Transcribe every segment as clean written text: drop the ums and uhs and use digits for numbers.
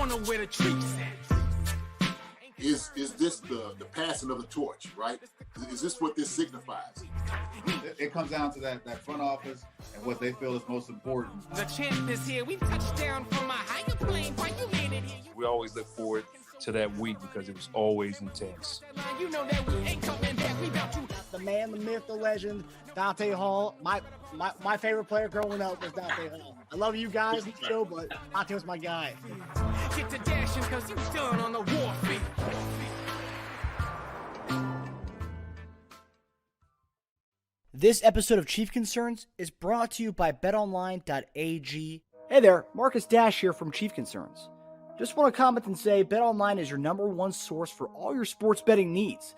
know where the treats at. Is this the passing of the torch, right? Is this what this signifies? It comes down to that front office and what they feel is most important. The champ is here. We touched down from a higher plane. Why you landed here? We always look forward to that week because it was always intense. You know that we ain't coming back. We about to. The man, the myth, the legend, Dante Hall. My favorite player growing up was Dante Hall. I love you guys in the show, but Dante was my guy. Get to dashing because you done on the warfare. This episode of Chief Concerns is brought to you by betonline.ag. Hey there, Marcus Dash here from Chief Concerns. Just want to comment and say BetOnline is your #1 source for all your sports betting needs.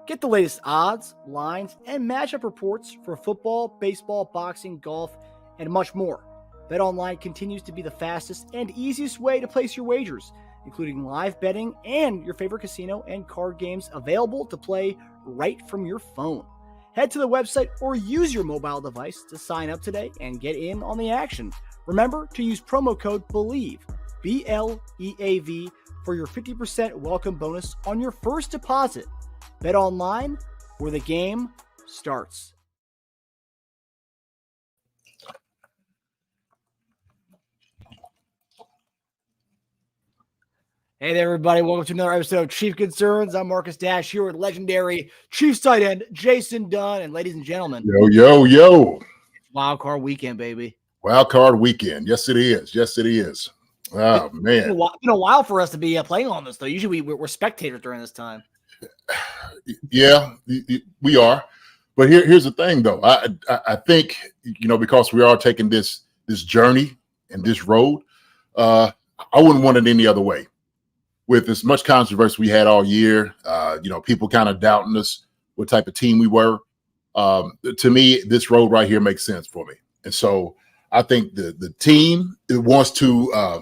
Get the latest odds, lines, and matchup reports for football, baseball, boxing, golf, and much more. BetOnline continues to be the fastest and easiest way to place your wagers, including live betting and your favorite casino and card games available to play right from your phone. Head to the website or use your mobile device to sign up today and get in on the action. Remember to use promo code BELIEVE, BLEAV, for your 50% welcome bonus on your first deposit. Bet online, where the game starts. Hey there, everybody. Welcome to another episode of Chief Concerns. I'm Marcus Dash here with legendary Chiefs tight end Jason Dunn. And ladies and gentlemen, Yo. wild card weekend, baby. Wild card weekend. Yes, it is. Oh, man. It's been a while for us to be playing on this, though. Usually we're spectators during this time. Yeah, we are. But here's the thing, though. I think, because we are taking this journey and this road, I wouldn't want it any other way. With as much controversy we had all year, people kind of doubting us, what type of team we were. To me, this road right here makes sense for me. And so I think the team wants to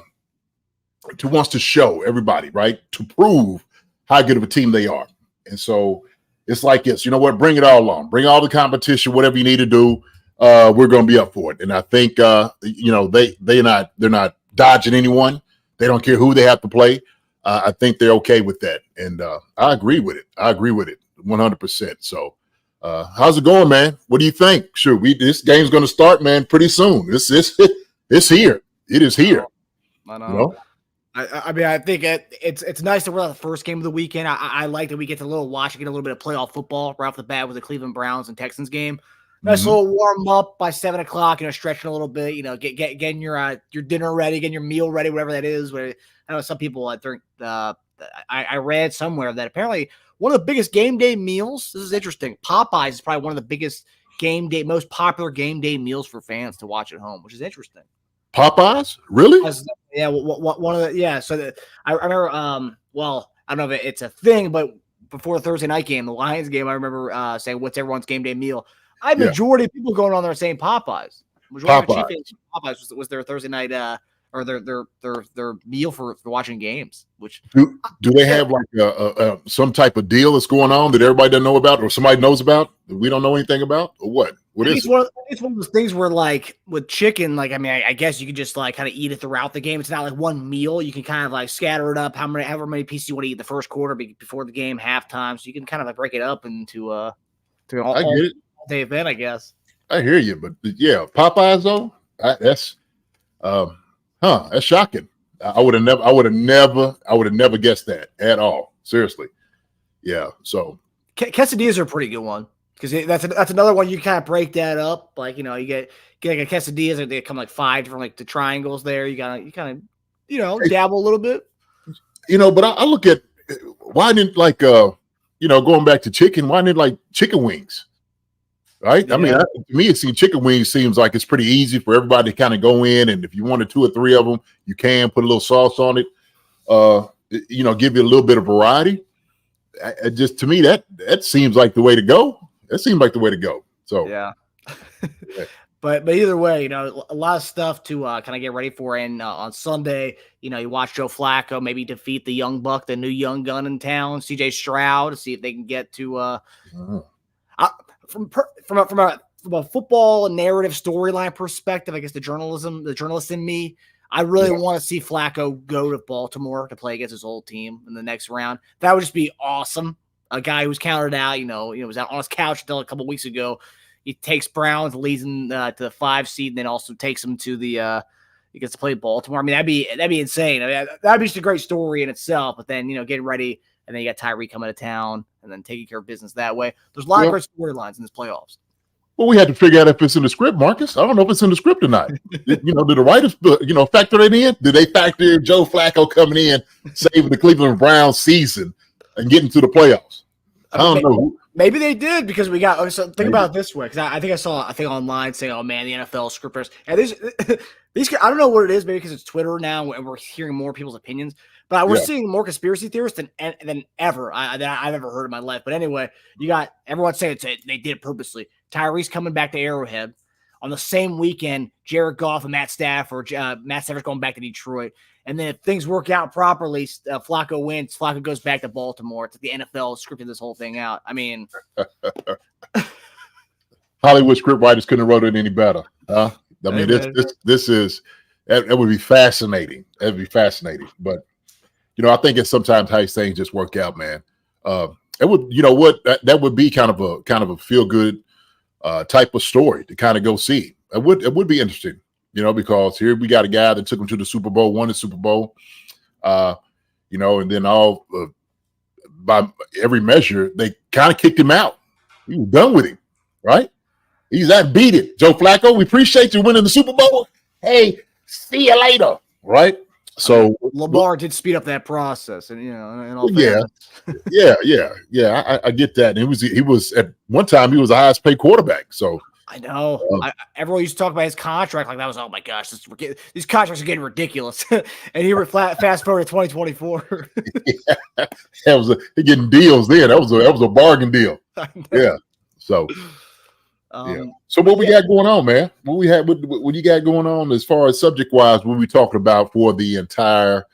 show everybody, right, to prove how good of a team they are. And so it's like this, you know what, bring it all on. Bring all the competition, whatever you need to do. We're going to be up for it. And I think, they're not dodging anyone. They don't care who they have to play. I think they're okay with that. And I agree with it. 100%. So how's it going, man? What do you think? Sure, this game's going to start, man, pretty soon. It's here. It is here. I know. I mean, I think it's nice that we're on the first game of the weekend. I like that we get to get a little bit of playoff football right off the bat with the Cleveland Browns and Texans game. Nice little warm up by 7 o'clock, stretching a little bit, getting your dinner ready, getting your meal ready, whatever that is. I know some people I read somewhere that apparently one of the biggest game day meals. This is interesting. Popeyes is probably one of the biggest most popular game day meals for fans to watch at home, which is interesting. Popeyes, really? Yeah, one of the So I remember. Well, I don't know if it's a thing, but before the Thursday night game, the Lions game, I remember saying, "What's everyone's game day meal?" Majority of people going on there saying Popeyes. Popeyes was their Thursday night or their meal for watching games. Which do they have like some type of deal that's going on that everybody doesn't know about, or somebody knows about that we don't know anything about, or what? What is it? It's one of those things where, like, with chicken, like, I mean, I guess you can just like kind of eat it throughout the game. It's not like one meal. You can kind of like scatter it up however many pieces you want to eat in the first quarter before the game, halftime. So you can kind of like break it up into I get it. Day event, I guess. I hear you, but yeah, Popeyes though, that's shocking. I would have never guessed that at all. Seriously, yeah. So quesadillas are a pretty good one because that's another one you kind of break that up. Like you get like a quesadillas, they come like 5 different like the triangles there. You kind of dabble a little bit. But I look at why didn't going back to chicken? Why didn't like chicken wings? Right. Yeah. I mean, to me, chicken wings seems like it's pretty easy for everybody to kind of go in. And if you wanted 2 or 3 of them, you can put a little sauce on it, give you a little bit of variety. To me, that seems like the way to go. That seems like the way to go. So, yeah. But either way, a lot of stuff to kind of get ready for. And on Sunday, you watch Joe Flacco maybe defeat the young buck, the new young gun in town, CJ Stroud, to see if they can get to From a football narrative storyline perspective, I guess the journalist in me, I really want to see Flacco go to Baltimore to play against his old team in the next round. That would just be awesome. A guy who's counted out, was out on his couch until a couple weeks ago. He takes Browns, leads them to the 5 seed, and then also takes them to the he gets to play Baltimore. I mean, that'd be insane. I mean, that'd be just a great story in itself. But then, getting ready, and then you got Tyreek coming to town, and then taking care of business that way. There's a lot of great storylines in this playoffs. Well, we had to figure out if it's in the script, Marcus. I don't know if it's in the script or not. Did the writers, factor it in? Did they factor in Joe Flacco coming in, saving the Cleveland Browns season and getting to the playoffs? I don't know. Maybe they did because we got. So think about it this way, because I think I saw online saying, "Oh man, the NFL scripters." And these I don't know what it is, maybe because it's Twitter now and we're hearing more people's opinions. But we're seeing more conspiracy theorists than ever that I've ever heard in my life. But anyway, you got everyone saying they did it purposely. Tyreek's coming back to Arrowhead on the same weekend. Jared Goff and Matt Stafford's going back to Detroit. And then if things work out properly, Flacco wins. Flacco goes back to Baltimore. It's like the NFL scripted this whole thing out. I mean, Hollywood script writers couldn't have wrote it any better. I mean, this is that would be fascinating. That'd be fascinating. But I think it's sometimes how these things just work out, man. It would, that would be kind of a feel good type of story to kind of go see. It would be interesting. Because here we got a guy that took him to the Super Bowl, won the Super Bowl, and then by every measure, they kind of kicked him out. He was done with him, right? He's that beat it. Joe Flacco, we appreciate you winning the Super Bowl. Hey, see you later, right? So Lamar did speed up that process, and I get that. And he was at one time he was the highest paid quarterback. So I know. Everyone used to talk about his contract like that was, oh my gosh, these contracts are getting ridiculous. And he were fast forward to 2024. He getting deals then. That was a bargain deal. Yeah. So So what we got going on, man? What you got going on as far as subject wise? What we talking about for the entire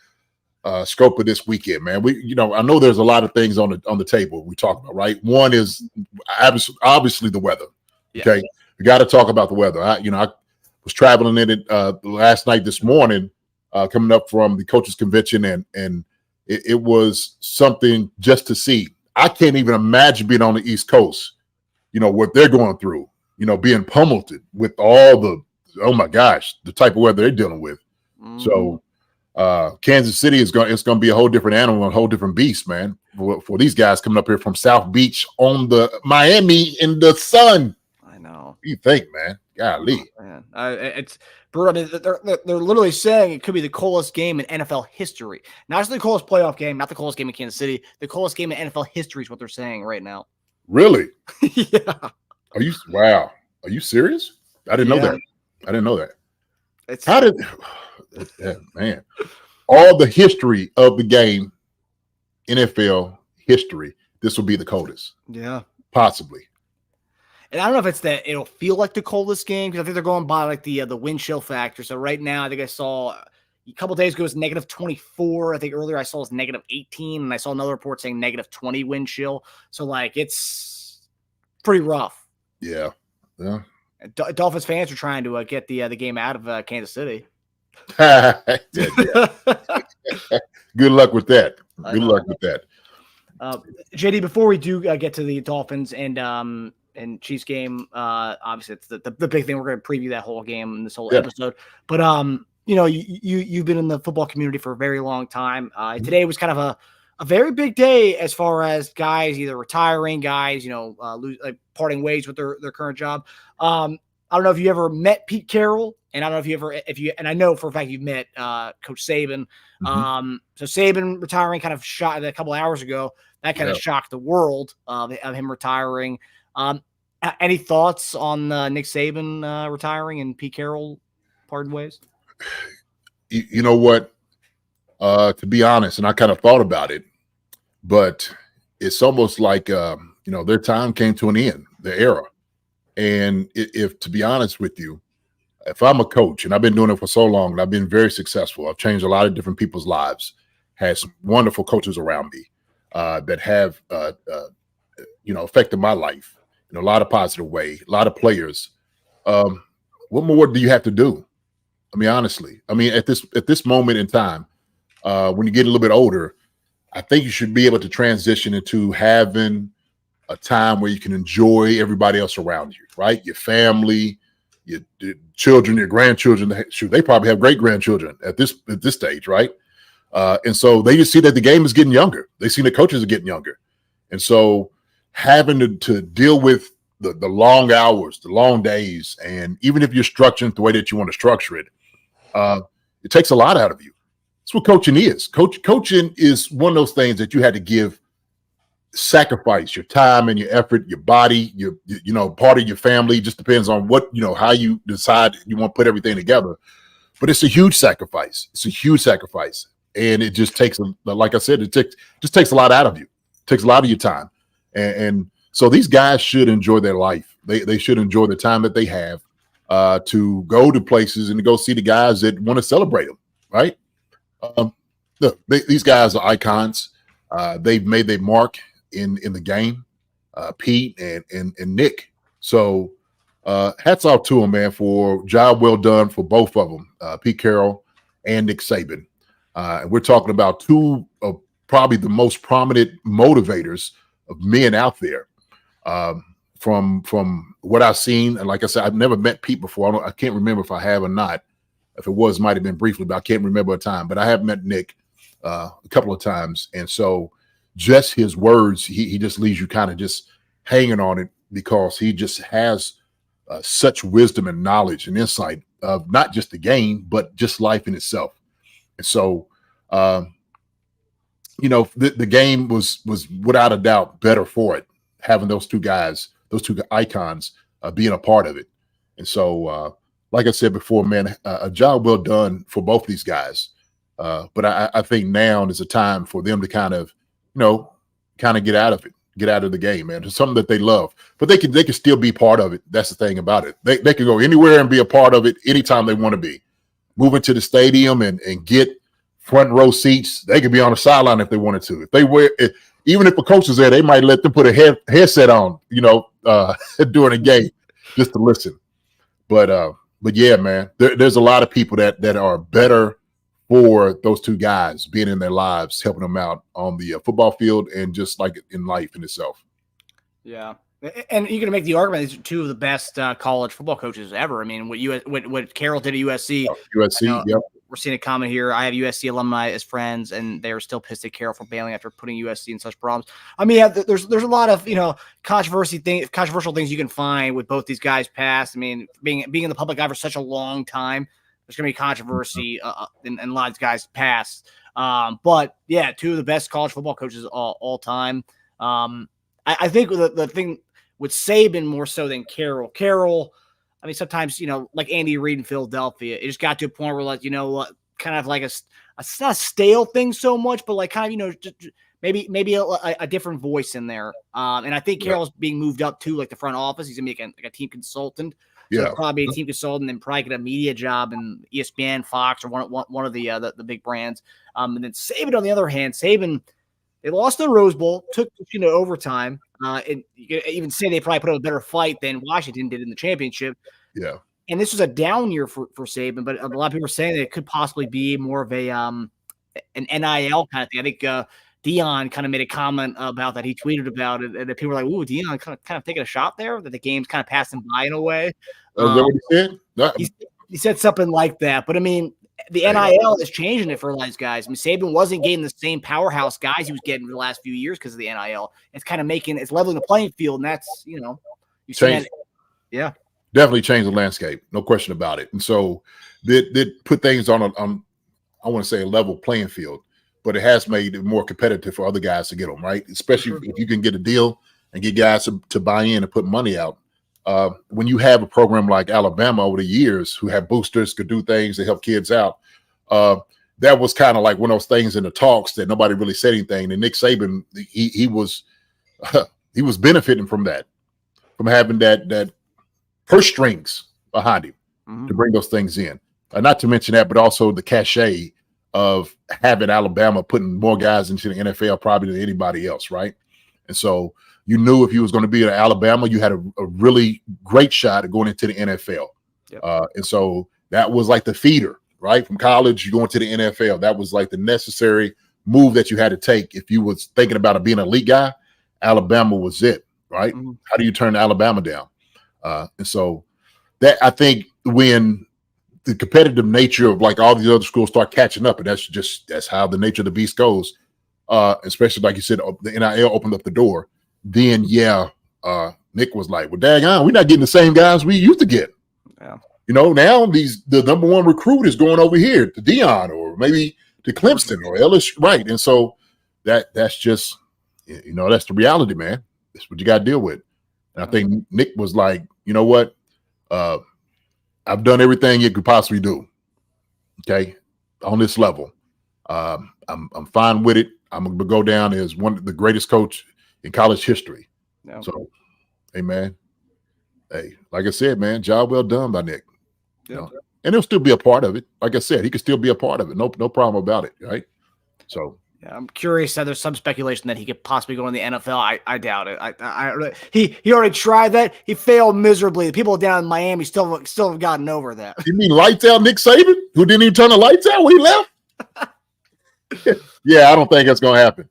scope of this weekend, man? I know there's a lot of things on the table we talk about, right? One is obviously the weather. Yeah. Okay. We got to talk about the weather. I was traveling in it last night, this morning, coming up from the coaches convention, and it was something just to see. I can't even imagine being on the East Coast, what they're going through, being pummeled with all oh my gosh, the type of weather they're dealing with. So Kansas City it's going to be a whole different animal, a whole different beast, man, for these guys coming up here from South Beach on the Miami in the sun. Know. What do you think, man? Golly. Oh, man. It's brutal. They're literally saying it could be the coldest game in NFL history. Not just the coldest playoff game, not the coldest game in Kansas City. The coldest game in NFL history is what they're saying right now. Really? Yeah. Wow. Are you serious? I didn't know that. Man. All the history of the game, NFL history, this will be the coldest. Yeah. Possibly. And I don't know if it's that it'll feel like the coldest game, because I think they're going by like the wind chill factor. So right now, I think I saw a couple days ago it was negative 24. I think earlier I saw it was negative 18, and I saw another report saying negative 20 wind chill. So like it's pretty rough. Yeah. Dolphins fans are trying to get the game out of Kansas City. Good luck with that. Good luck with that. JD, before we do get to the Dolphins and Chiefs game, obviously it's the big thing. We're going to preview that whole game in this whole episode. But you've been in the football community for a very long time. Today was kind of a very big day as far as guys either retiring, guys parting ways with their current job. I don't know if you ever met Pete Carroll, and I don't know and I know for a fact you've met Coach Saban. Mm-hmm. So Saban retiring kind of shot a couple of hours ago. That kind of shocked the world of him retiring. Any thoughts on Nick Saban retiring and Pete Carroll parting ways? You know what? To be honest, and I kind of thought about it, but it's almost like their time came to an end, their era. And if to be honest with you, if I'm a coach and I've been doing it for so long and I've been very successful, I've changed a lot of different people's lives, had some wonderful coaches around me that have affected my life in a lot of positive way, a lot of players. What more do you have to do? I mean, honestly, I mean, at this moment in time, when you get a little bit older, I think you should be able to transition into having a time where you can enjoy everybody else around you, right? Your family, your children, your grandchildren. Shoot, they probably have great grandchildren at this stage, right? And so they just see that the game is getting younger. They see the coaches are getting younger, and so having to deal with the long hours, the long days, and even if you're structuring it the way that you want to structure it, it takes a lot out of you. That's what coaching is. Coaching is one of those things that you had to give sacrifice, your time and your effort, your body, your part of your family. Just depends on what, how you decide you want to put everything together. But it's a huge sacrifice. It's a huge sacrifice. And it just takes, like I said, just takes a lot out of you. It takes a lot of your time. And so these guys should enjoy their life. They should enjoy the time that they have to go to places and to go see the guys that want to celebrate them, right? Look, these guys are icons. They've made their mark in the game, Pete and Nick. So hats off to them, man, for job well done for both of them, Pete Carroll and Nick Saban. And we're talking about two of probably the most prominent motivators of men out there. From what I've seen, and like I said, I've never met Pete before. I can't remember if I have or not. If it was, might have been briefly, but I can't remember a time. But I have met Nick a couple of times, and so just his words, he just leaves you kind of just hanging on it, because he just has such wisdom and knowledge and insight of not just the game, but just life in itself. And so, the game was without a doubt better for it, having those two guys, those two icons being a part of it. And so, like I said before, man, a job well done for both these guys. But I think now is a time for them to kind of get out of it, get out of the game, man. It's something that they love, but they can still be part of it. That's the thing about it. They can go anywhere and be a part of it anytime they want to be. Move into the stadium and get front row seats. They could be on the sideline if they wanted to. Even if the coach is there, they might let them put a headset on, during a game just to listen. But yeah, man, there's a lot of people that are better for those two guys being in their lives, helping them out on the football field and just like in life in itself. Yeah. And you're going to make the argument these are two of the best college football coaches ever. I mean, what Carroll did at USC. Yep. We're seeing a comment here. I have USC alumni as friends, and they're still pissed at Carroll for bailing after putting USC in such problems. I mean, there's a lot of controversial things you can find with both these guys past. I mean, being in the public eye for such a long time, there's going to be controversy in a lot of guys past. But yeah, two of the best college football coaches all time. I think the thing with Saban more so than Carroll, I mean, sometimes, like Andy Reid in Philadelphia, it just got to a point where, like, kind of like it's not a stale thing so much, but like kind of, just maybe a different voice in there. And I think Carroll's being moved up to like the front office. He's going to be like a team consultant. So he'll probably be a team consultant and probably get a media job in ESPN, Fox, or one of the big brands. And then Saban, on the other hand, they lost the Rose Bowl, took overtime. And you could even say they probably put up a better fight than Washington did in the championship. Yeah. And this was a down year for Saban, but a lot of people are saying that it could possibly be more of an NIL kind of thing. I think Deion kind of made a comment about that. He tweeted about it, and people were like, "Ooh, Deion kind of taking a shot there, that the game's kind of passing by in a way." Is that what he said? No. He said something like that. But I mean, the NIL is changing it for a lot of these guys. I mean, Saban wasn't getting the same powerhouse guys he was getting for the last few years because of the NIL. It's kind of it's leveling the playing field, and that's you see that, yeah, definitely changed the landscape, no question about it. And so they put things on I want to say a level playing field, but it has made it more competitive for other guys to get them, right? Especially if you can get a deal and get guys to buy in and put money out. When you have a program like Alabama over the years who have boosters, could do things to help kids out, that was kind of like one of those things in the talks that nobody really said anything. And Nick Saban, he was benefiting from that, from having that purse strings behind him to bring those things in. Not to mention that, but also the cachet of having Alabama putting more guys into the NFL probably than anybody else, right? And so you knew if you was going to be at Alabama, you had a really great shot at going into the NFL. Yep. And so that was like the feeder, right? From college, you going to the NFL. That was like the necessary move that you had to take if you was thinking about being an elite guy. Alabama was it, right? Mhm. How do you turn Alabama down? And so that, I think, when the competitive nature of like all these other schools start catching up, and that's how the nature of the beast goes. Especially like you said, the NIL opened up the door. Then Nick was like, "Well, dang on, we're not getting the same guys we used to get." Yeah. Now the number one recruit is going over here to Dion or maybe to Clemson or LSU, right? And so that's just that's the reality, man. That's what you got to deal with. And I think Nick was like, you know what? I've done everything you could possibly do. Okay, on this level, I'm fine with it. I'm gonna go down as one of the greatest coach in college history. Yeah. So, hey man, like I said, man, job well done by Nick. Yeah. And he'll still be a part of it. Like I said, he could still be a part of it. No problem about it, right? So. Yeah, I'm curious that there's some speculation that he could possibly go in the NFL. I doubt it. He already tried that. He failed miserably. The people down in Miami still have gotten over that. You mean lights out Nick Saban, who didn't even turn the lights out when he left? Yeah, I don't think that's gonna happen.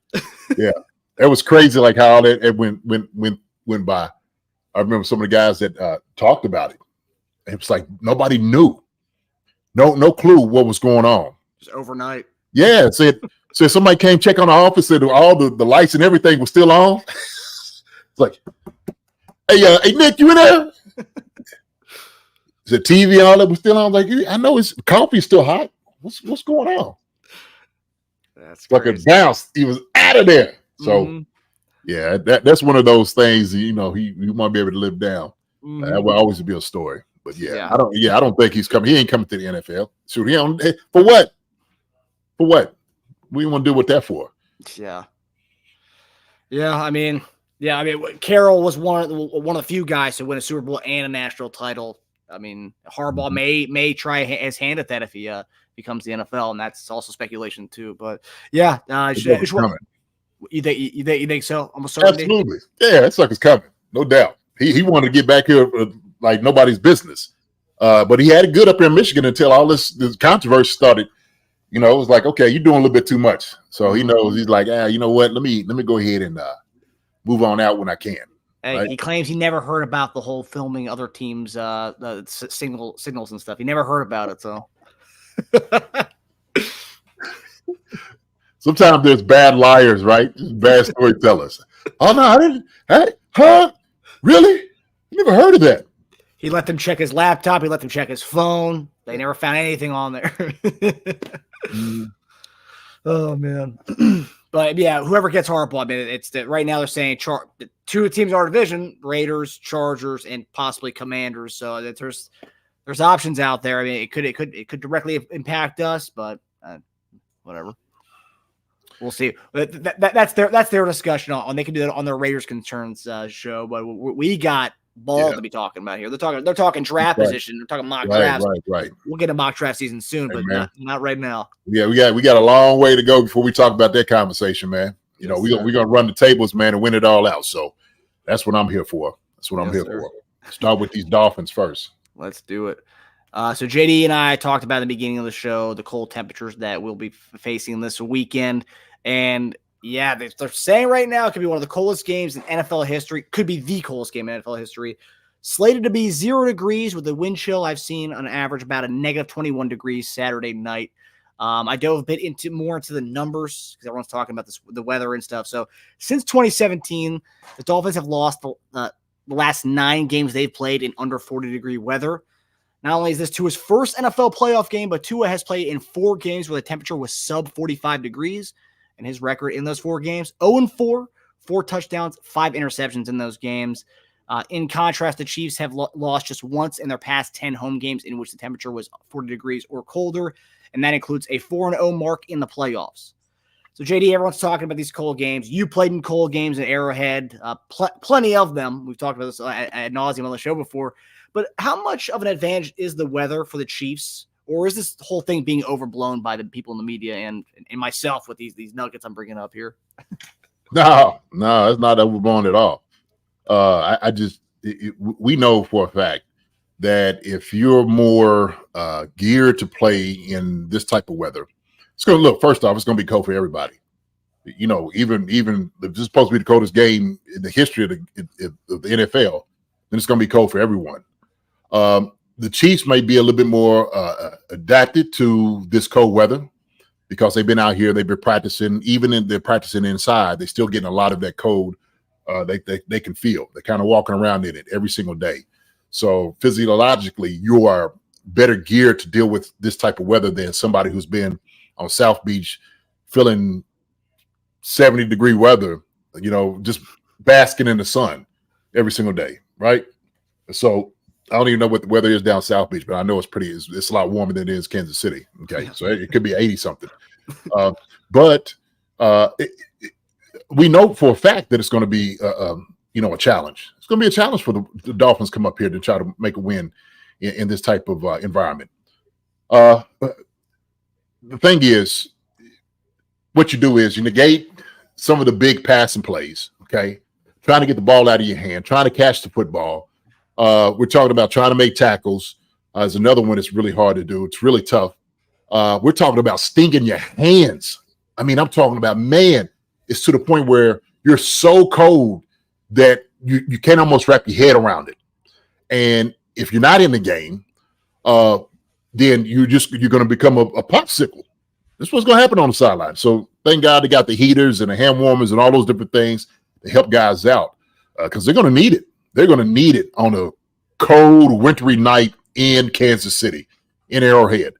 Yeah, it was crazy, like how it went by. I remember some of the guys that talked about it. It was like nobody knew, no clue what was going on. Just overnight. Yeah, said somebody came check on the office, said all the lights and everything was still on. It's like, hey Nick, you in there? The TV and all that was still on. Like, I know his coffee's still hot. What's going on? That's like crazy. a bounce. He was out of there. So yeah, that's one of those things. You want to be able to live down. That will always be a story. But I don't think he's coming. He ain't coming to the NFL. So for what? For what? We want to do what that for? Yeah. I mean, Carroll was one of the few guys to win a Super Bowl and a national title. I mean, Harbaugh may try his hand at that if he becomes the NFL, and that's also speculation too. But you think so? Almost certainly. Absolutely. Yeah, that sucker's coming, no doubt. He wanted to get back here like nobody's business, but he had it good up here in Michigan until all this controversy started. It was like, okay, you're doing a little bit too much. So he knows. He's like, you know what? Let me go ahead and move on out when I can. Hey, right? He claims he never heard about the whole filming other teams' signals and stuff. He never heard about it. So sometimes there's bad liars, right? Bad storytellers. Oh no, I didn't. Hey, huh? Really? I never heard of that. He let them check his laptop. He let them check his phone. They never found anything on there. Oh man. But yeah, whoever gets Harbaugh, I mean, it's that right now they're saying two teams in our division: Raiders, Chargers, and possibly Commanders. So that there's options out there. I mean, it could directly impact us, but whatever. We'll see. That's their discussion on. They can do that on their Raiders Concerns show. But we got ball to be talking about here. They're talking draft position. They're talking mock drafts. Right. We'll get a mock draft season soon, but not right now. Yeah, we got a long way to go before we talk about that conversation, man. We're gonna run the tables, man, and win it all out. So that's what I'm here for. For. Start with these Dolphins first. Let's do it. So JD and I talked about at the beginning of the show the cold temperatures that we'll be facing this weekend, and yeah, they're saying right now it could be one of the coldest games in NFL history. Could be the coldest game in NFL history. Slated to be 0 degrees with the wind chill I've seen on average about a negative 21 degrees Saturday night. I dove a bit more into the numbers because everyone's talking about the weather and stuff. So since 2017, the Dolphins have lost the last 9 games they've played in under 40-degree weather. Not only is this Tua's first NFL playoff game, but Tua has played in 4 games where the temperature was sub 45 degrees. And his record in those 4 games, 0-4, 4 touchdowns, 5 interceptions in those games. In contrast, the Chiefs have lost just once in their past 10 home games in which the temperature was 40 degrees or colder, and that includes a 4-0 mark in the playoffs. So, JD, everyone's talking about these cold games. You played in cold games at Arrowhead, plenty of them. We've talked about this ad nauseum on the show before. But how much of an advantage is the weather for the Chiefs? Or is this whole thing being overblown by the people in the media and myself with these nuggets I'm bringing up here? No, it's not overblown at all. We know for a fact that if you're more geared to play in this type of weather, it's going to look, first off, it's going to be cold for everybody. You know, even if this is supposed to be the coldest game in the history of the NFL, then it's going to be cold for everyone. The Chiefs may be a little bit more adapted to this cold weather because they've been out here, they've been practicing, even if they're practicing inside, they're still getting a lot of that cold they can feel. They're kind of walking around in it every single day. So physiologically, you are better geared to deal with this type of weather than somebody who's been on South Beach feeling 70-degree weather, you know, just basking in the sun every single day, right? So I don't even know what the weather is down South Beach, but I know it's a lot warmer than it is Kansas City. Okay, so it could be 80-something. But we know for a fact that it's going to be, a challenge. It's going to be a challenge for the Dolphins come up here to try to make a win in this type of environment. The thing is, what you do is you negate some of the big passing plays, okay? Trying to get the ball out of your hand, trying to catch the football. We're talking about trying to make tackles. Is another one that's really hard to do. It's really tough. We're talking about stinging your hands. I mean, I'm talking about, man, it's to the point where you're so cold that you can't almost wrap your head around it. And if you're not in the game, then you're going to become a popsicle. This is what's going to happen on the sideline. So thank God they got the heaters and the hand warmers and all those different things to help guys out because they're going to need it. They're going to need it on a cold, wintry night in Kansas City, in Arrowhead.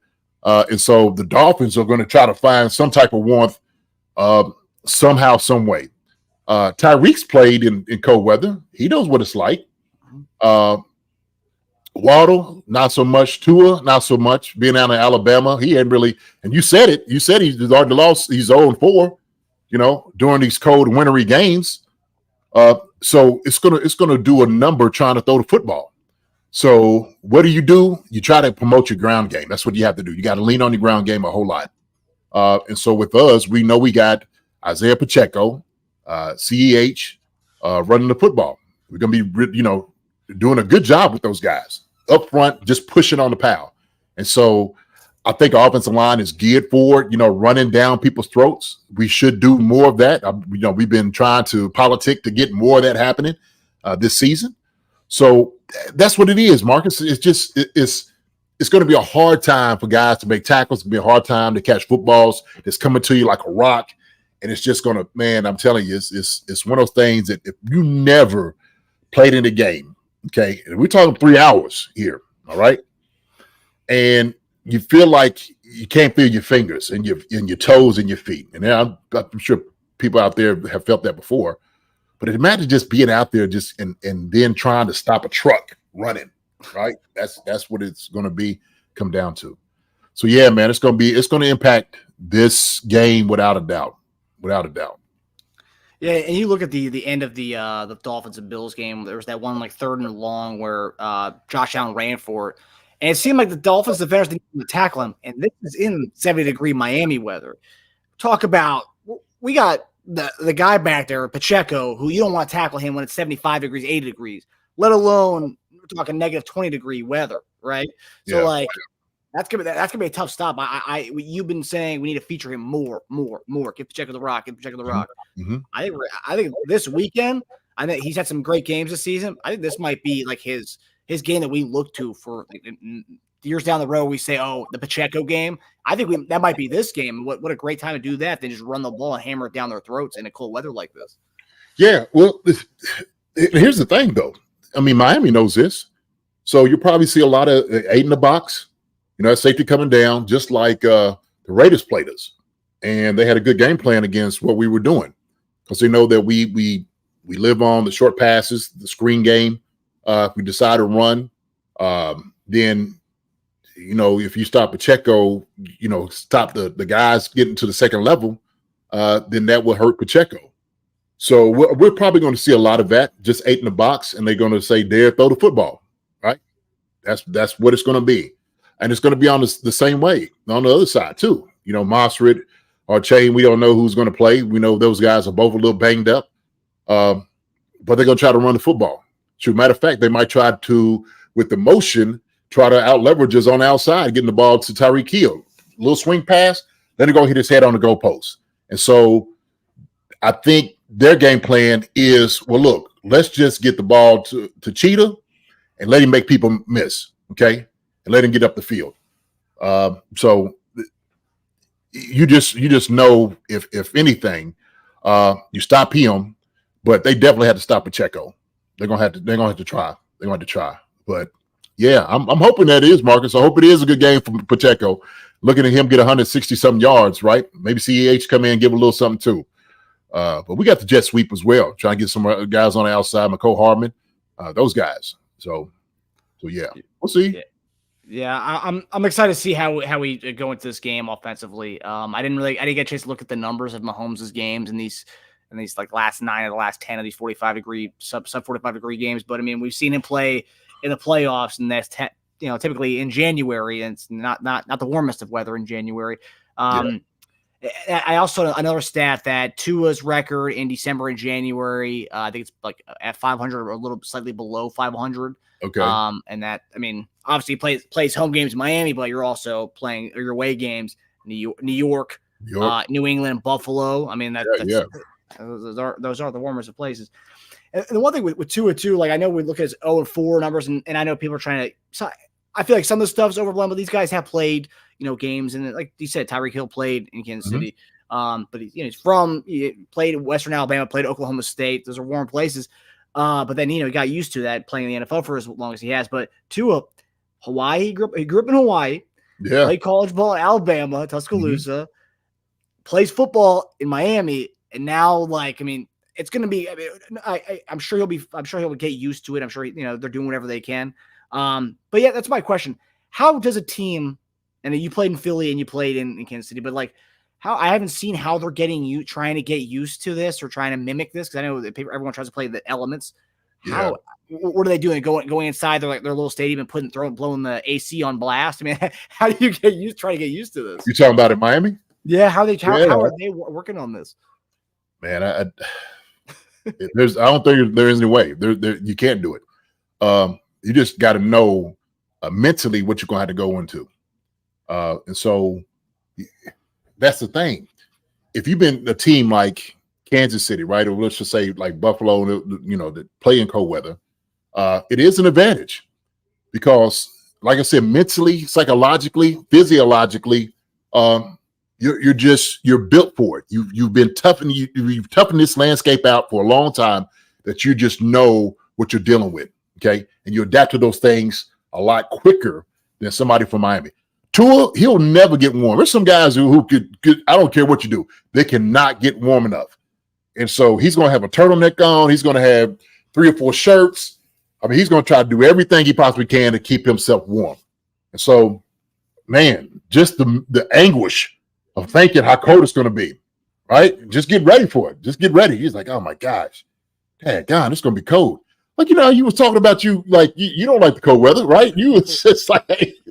And so the Dolphins are going to try to find some type of warmth somehow, some way. Tyreek's played in cold weather. He knows what it's like. Waddle, not so much. Tua, not so much. Being out in Alabama, he hadn't really. And you said it. You said he's already lost. He's 0-4. You know, during these cold, wintry games. So it's gonna do a number trying to throw the football. So what do? You try to promote your ground game. That's what you have to do. You got to lean on your ground game a whole lot. And so with us, we know we got Isaiah Pacheco, CEH, running the football. We're gonna be, doing a good job with those guys up front, just pushing on the pile. And so I think our offensive line is geared for it, running down people's throats. We should do more of that. We've been trying to politic to get more of that happening this season. So that's what it is, Marcus. It's just it's going to be a hard time for guys to make tackles. It's going to be a hard time to catch footballs. It's coming to you like a rock. And it's just going to, man, I'm telling you, it's one of those things that if you never played in the game, okay, and we're talking 3 hours here, all right, and you feel like you can't feel your fingers and your toes and your feet. And I'm sure people out there have felt that before. But imagine just being out there and then trying to stop a truck running, right? That's what it's going to come down to. So yeah, man, it's going to impact this game without a doubt. Without a doubt. Yeah, and you look at the end of the Dolphins and Bills game. There was that one like 3rd and long where Josh Allen ran for it, and it seemed like the Dolphins defenders didn't even tackle him. And this is in 70-degree Miami weather. Talk about, we got the guy back there, Pacheco, who you don't want to tackle him when it's 75 degrees, 80 degrees, let alone we're talking negative 20-degree weather, right? So yeah. That's gonna be a tough stop. You've been saying we need to feature him more. Give Pacheco the rock. Mm-hmm. I think this weekend, I think he's had some great games this season. I think this might be like his game that we look to for years down the road. We say, oh, the Pacheco game. I think that might be this game. What a great time to do that. Then just run the ball and hammer it down their throats in a cold weather like this. Yeah. Well, here's the thing, though. I mean, Miami knows this, so you'll probably see a lot of 8 in the box. Safety coming down, just like the Raiders played us, and they had a good game plan against what we were doing because they know that we live on the short passes, the screen game. If we decide to run, then if you stop Pacheco, stop the guys getting to the second level, then that will hurt Pacheco. So we're probably going to see a lot of that, just 8 in the box, and they're going to say, "Dare throw the football," right? That's what it's going to be. And it's going to be on the same way on the other side, too. Mostert or Chain, we don't know who's going to play. We know those guys are both a little banged up. But they're going to try to run the football. Matter of fact, they might try to with the motion, try to out leverage us on the outside, getting the ball to Tyreek Hill. Little swing pass, let it go hit his head on the goalpost. And so I think their game plan is, well, look, let's just get the ball to Cheetah and let him make people miss, okay? And let him get up the field. So you just know if anything, you stop him, but they definitely had to stop Pacheco. They're gonna have to try. They're going to try. But yeah, I'm hoping that is, Marcus. I hope it is a good game for Pacheco. Looking at him get 160-something yards, right? Maybe CEH come in and give a little something too. But we got the jet sweep as well. Trying to get some guys on the outside, McCole Hardman, those guys. So yeah, we'll see. Yeah, I'm excited to see how we go into this game offensively. I didn't get a chance to look at the numbers of Mahomes' games in these like last 9 of the last 10 of these 45-degree sub 45-degree games. But I mean, we've seen him play in the playoffs, and that's typically in January, and it's not the warmest of weather in January. I also another stat that Tua's record in December and January, I think it's like at 500 or a little slightly below 500. Okay. And that, I mean, obviously plays home games in Miami, but you're also playing your away games, New York, New England, Buffalo. I mean, those are the warmest of places. And the one thing with Tua too, like I know we look at his 0-4 numbers, and I know people are trying to. So I feel like some of the stuff's overblown, but these guys have played, games, and like you said, Tyreek Hill played in Kansas City. But he played in Western Alabama, played at Oklahoma State. Those are warm places. But then he got used to that playing in the NFL for as long as he has. But Tua, Hawaii, he grew up in Hawaii. Yeah, played college ball in Alabama, Tuscaloosa, plays football in Miami, and now it's going to be. I'm sure he'll get used to it. I'm sure they're doing whatever they can. But yeah, that's my question. How does a team? And you played in Philly and you played in Kansas City, but how I haven't seen how they're trying to get used to this or trying to mimic this, because I know that everyone tries to play the elements. What are they doing? Going inside their little stadium and blowing the AC on blast? I mean, how do you try to get used to this? You talking about in Miami? Yeah, how are they working on this? Man, I don't think there is any way. You can't do it. You just got to know mentally what you're going to have to go into. And so that's the thing. If you've been a team like Kansas City, right, or let's just say like Buffalo, that play in cold weather, it is an advantage because, like I said, mentally, psychologically, physiologically, you're built for it. You've been toughened. You've toughened this landscape out for a long time that you just know what you're dealing with. Okay, and you adapt to those things a lot quicker than somebody from Miami. Tua, he'll never get warm. There's some guys who could, I don't care what you do, they cannot get warm enough. And so he's going to have a turtleneck on. He's going to have 3 or 4 shirts. I mean, he's going to try to do everything he possibly can to keep himself warm. And so, man, just the anguish of thinking how cold it's going to be, right? Just get ready for it. Just get ready. He's like, oh, my gosh. Dang, God, it's going to be cold. Like, you was talking about you don't like the cold weather, right? You was just like –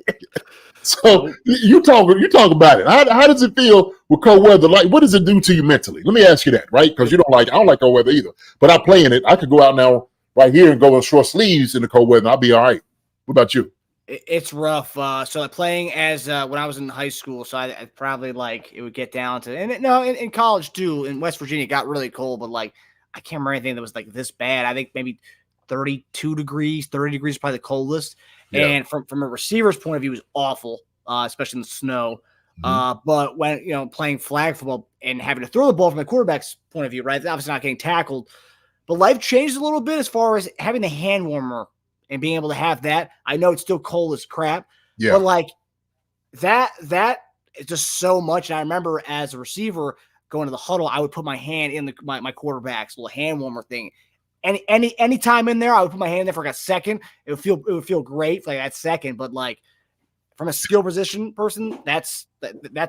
So you talk about it. How does it feel with cold weather? Like, what does it do to you mentally? Let me ask you that, right? Because I don't like cold weather either. But I play in it. I could go out now right here and go in short sleeves in the cold weather. And I'll be all right. What about you? It's rough. So playing as when I was in high school, so I probably it would get down to in college too. In West Virginia, it got really cold, but I can't remember anything that was this bad. I think maybe 32 degrees, 30 degrees is probably the coldest. Yeah. And from a receiver's point of view, it was awful, especially in the snow. But when, playing flag football and having to throw the ball from the quarterback's point of view, right, obviously not getting tackled. But life changed a little bit as far as having the hand warmer and being able to have that. I know it's still cold as crap. Yeah. But that is just so much. And I remember as a receiver going to the huddle, I would put my hand in my quarterback's little hand warmer thing. Any time in there, I would put my hand in there for a second. It would feel great for that second, but from a skill position person, that's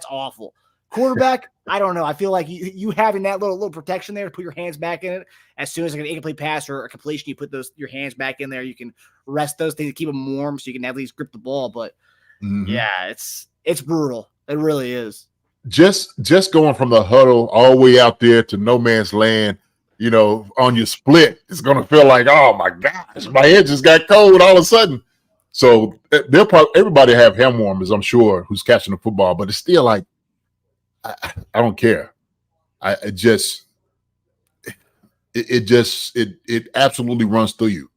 awful. Quarterback, I don't know. I feel like you having that little protection there to put your hands back in it. As soon as an incomplete pass or a completion, you put your hands back in there. You can rest those things to keep them warm, so you can at least grip the ball. But yeah, it's brutal. It really is. Just going from the huddle all the way out there to no man's land. On your split, it's going to feel like, oh, my gosh, my head just got cold all of a sudden. So they'll probably everybody have hand warmers, I'm sure, who's catching the football, but it's still like I don't care. It absolutely runs through you.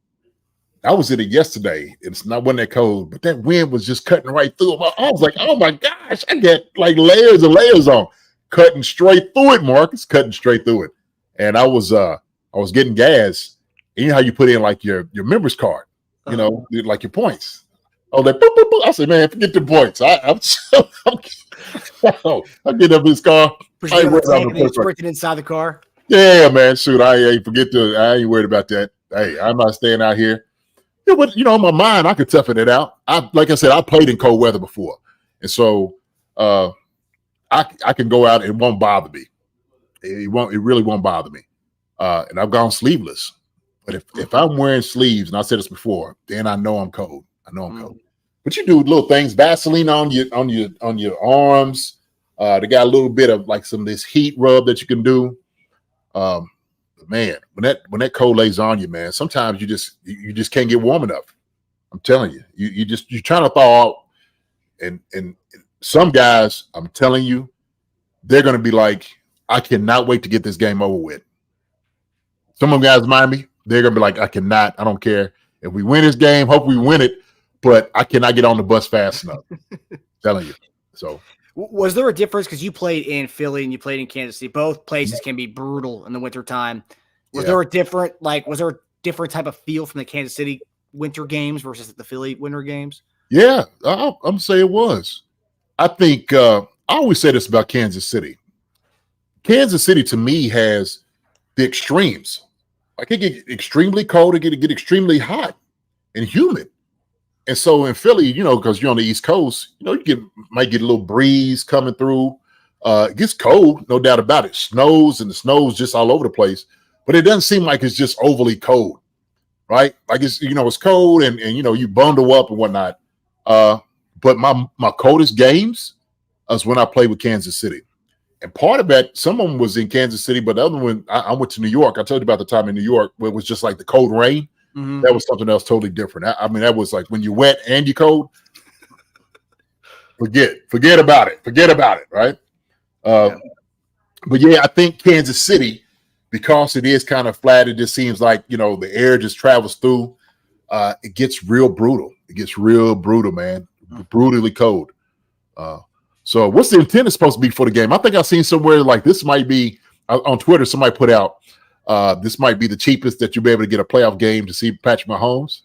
I was in it yesterday. It's not wasn't that cold, but that wind was just cutting right through it. I was like, oh my gosh, I get like layers and layers on, cutting straight through it, Marcus, cutting straight through it. And I was getting gas. And you know how you put in like your members card, you know, like your points. Oh, like boop, boop, boop. I said, man, forget the points. I'm getting up in this car. Sprinting inside the car. Yeah, man. Shoot, I ain't worried about that. Hey, I'm not staying out here. Yeah, but in my mind, I could toughen it out. Like I said, I played in cold weather before, and so I can go out and it won't bother me. It really won't bother me. And I've gone sleeveless, but if I'm wearing sleeves, and I said this before, then I know I'm cold. Cold. But you do little things, Vaseline on your arms. They got a little bit of like some of this heat rub that you can do. Man, when that cold lays on you, man, sometimes you just can't get warm enough. I'm telling you, you're trying to thaw out, and some guys, I'm telling you, they're going to be like, I cannot wait to get this game over with. Some of them guys mind me, they're going to be like, I don't care if we win this game, hope we win it, but I cannot get on the bus fast enough. Telling you. So. Was there a difference because you played in Philly and you played in Kansas City? Both places can be brutal in the wintertime. Was there a different type of feel from the Kansas City winter games versus the Philly winter games? Yeah, I'm saying it was. I think I always say this about Kansas City. Kansas City to me has the extremes. Like it get extremely cold, it get extremely hot and humid. And so in Philly, because you're on the East Coast, you might get a little breeze coming through. It gets cold, no doubt about it. Snows, and the snow's just all over the place. But it doesn't seem like it's just overly cold, right? Like it's cold and you bundle up and whatnot. But my coldest games is when I played with Kansas City. And part of that, some of them was in Kansas City, but the other one, I went to New York. I told you about the time in New York where it was just like the cold rain. Mm-hmm. That was something else totally different. I mean, that was like when you're wet and you're cold, forget about it, right? But yeah, I think Kansas City, because it is kind of flat, it just seems like, the air just travels through. It gets real brutal. Man. Brutally cold. So what's the intent is supposed to be for the game? I think I've seen somewhere like this might be on Twitter, somebody put out, this might be the cheapest that you'll be able to get a playoff game to see Patrick Mahomes.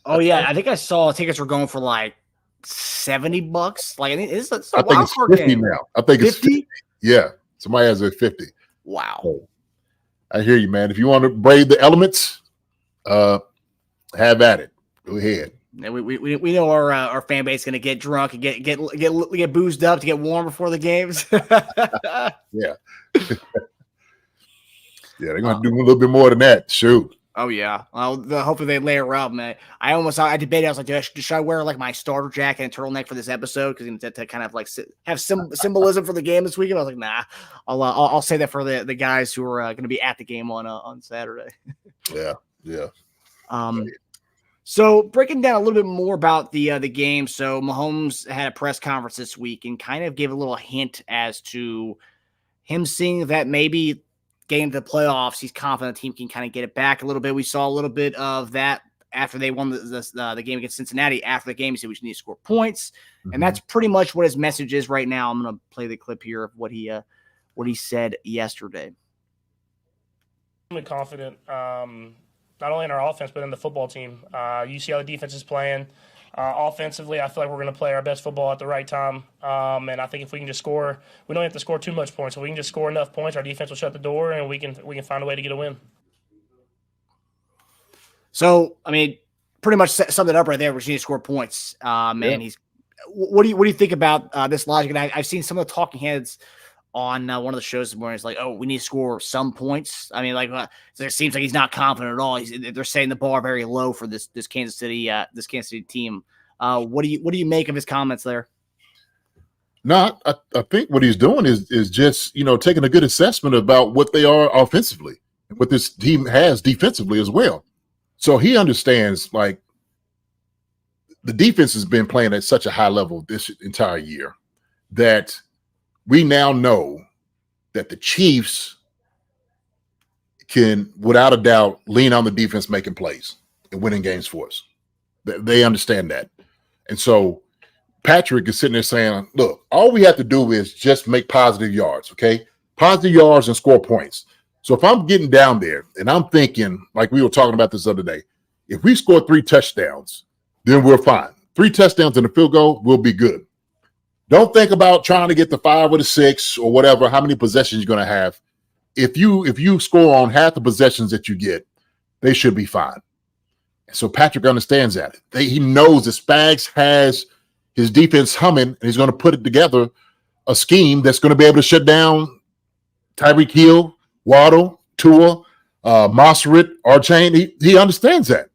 Oh yeah, I think I saw tickets were going for like $70. Like I think it's a I think it's 50 game now. I think 50? It's 50. Yeah, somebody has it 50. Wow. So, I hear you, man. If you want to brave the elements, have at it. Go ahead. And we know our fan base is going to get drunk and get boozed up to get warm before the games. Yeah. Yeah, they're going to do a little bit more than that. Shoot. Oh, yeah. Hopefully they layer up, man. I debated. I was like, should I wear like my starter jacket and turtleneck for this episode? Because to kind of like have some symbolism for the game this weekend. I was like, nah, I'll say that for the guys who are going to be at the game on Saturday. Yeah. So breaking down a little bit more about the game. So Mahomes had a press conference this week and kind of gave a little hint as to him seeing that maybe getting to the playoffs, he's confident the team can kind of get it back a little bit. We saw a little bit of that after they won the game against Cincinnati. After the game, he said we just need to score points, and that's pretty much what his message is right now. I'm going to play the clip here of what he said yesterday. I'm confident, not only in our offense but in the football team. You see how the defense is playing. Offensively, I feel like we're going to play our best football at the right time. And I think if we can just score, we don't have to score too much points. If we can just score enough points, our defense will shut the door, and we can find a way to get a win. So, I mean, pretty much summed it up right there. We just need to score points. And what do you think about this logic? And I've seen some of the talking heads on one of the shows this morning. It's like, oh, we need to score some points. I mean, like it seems like he's not confident at all. They're setting the bar very low for this Kansas City team. What do you make of his comments there? No, I think what he's doing is just taking a good assessment about what they are offensively and what this team has defensively as well. So he understands, like, the defense has been playing at such a high level this entire year that we now know that the Chiefs can, without a doubt, lean on the defense making plays and winning games for us. They understand that. And so Patrick is sitting there saying, look, all we have to do is just make positive yards, okay? Positive yards and score points. So if I'm getting down there and I'm thinking, like we were talking about this other day, if we score 3 touchdowns, then we're fine. 3 touchdowns and a field goal, we'll be good. Don't think about trying to get the 5 or the 6 or whatever, how many possessions you're going to have. If you score on half the possessions that you get, they should be fine. So Patrick understands that. He knows that Spags has his defense humming, and he's going to put it together, a scheme that's going to be able to shut down Tyreek Hill, Waddle, Tua, Mosseret, Archain. He understands that.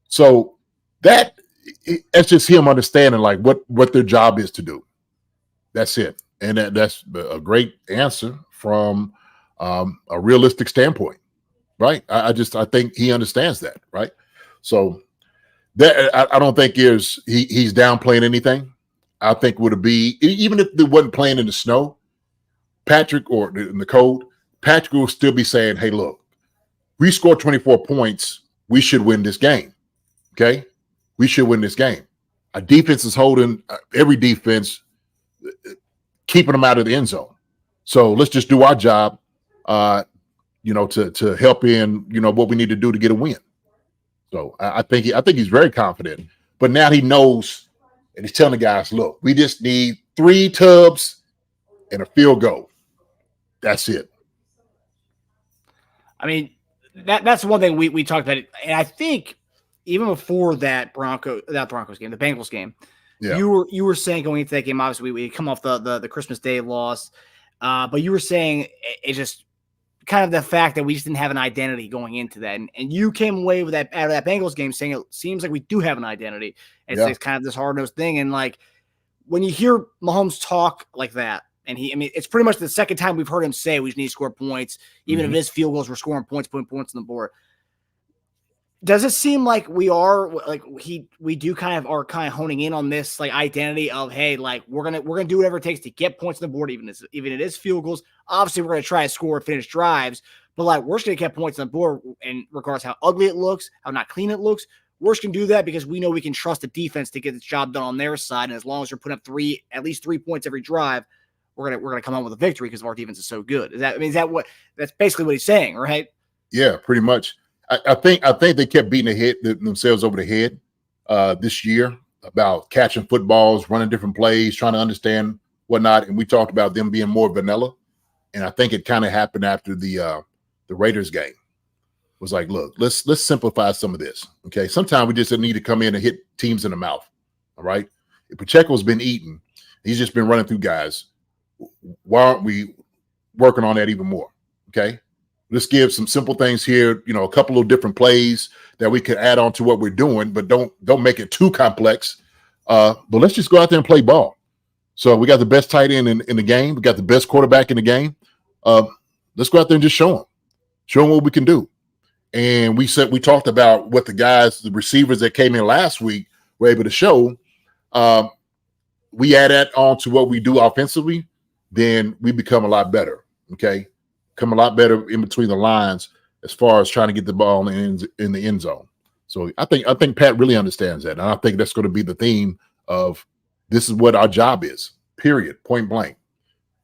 So that's just him understanding like what their job is to do. That's it. And that's a great answer from a realistic standpoint, right? I think he understands that, right? So that I don't think he's downplaying anything. I think would it be, even if they wasn't playing in the snow, Patrick, or in the cold, Patrick will still be saying, hey, look, we scored 24 points. We should win this game. Okay? We should win this game. Our defense is holding every defense, keeping them out of the end zone. So let's just do our job, to help in, what we need to do to get a win. So I think he's very confident. But now he knows, and he's telling the guys, look, we just need 3 tubs and a field goal. That's it. I mean, that's one thing we talked about. And I think even before that Broncos game, the Bengals game, yeah. you were saying going into that game, obviously we come off the Christmas Day loss, but you were saying it just kind of the fact that we just didn't have an identity going into that. And you came away with that out of that Bengals game saying it seems like we do have an identity. It's kind of this hard-nosed thing. And like when you hear Mahomes talk like that, and it's pretty much the second time we've heard him say we just need to score points. Even if it is field goals, we're scoring points, putting points on the board. Does it seem like we do kind of honing in on this like identity of, hey, like we're gonna do whatever it takes to get points on the board, even if it is field goals. Obviously, we're gonna try to score and finish drives, but like we're just gonna get points on the board, and regardless how ugly it looks, how not clean it looks, we're just gonna do that because we know we can trust the defense to get this job done on their side. And as long as you're putting up at least 3 points every drive, we're gonna come out with a victory because our defense is so good. That's basically what he's saying, right? Yeah, pretty much. I think they kept beating themselves over the head this year about catching footballs, running different plays, trying to understand whatnot. And we talked about them being more vanilla. And I think it kind of happened after the Raiders game. It was like, look, let's simplify some of this. Okay, sometimes we just need to come in and hit teams in the mouth. All right. If Pacheco's been eating, he's just been running through guys. Why aren't we working on that even more? Okay. Let's give some simple things here, a couple of different plays that we could add on to what we're doing, but don't make it too complex. But let's just go out there and play ball. So we got the best tight end in the game. We got the best quarterback in the game. Let's go out there and just show them what we can do. And we talked about what the receivers that came in last week were able to show. We add that on to what we do offensively, then we become a lot better. Okay. Come a lot better in between the lines as far as trying to get the ball in the end zone. So I think Pat really understands that. And I think that's going to be the theme of this is what our job is, period, point blank.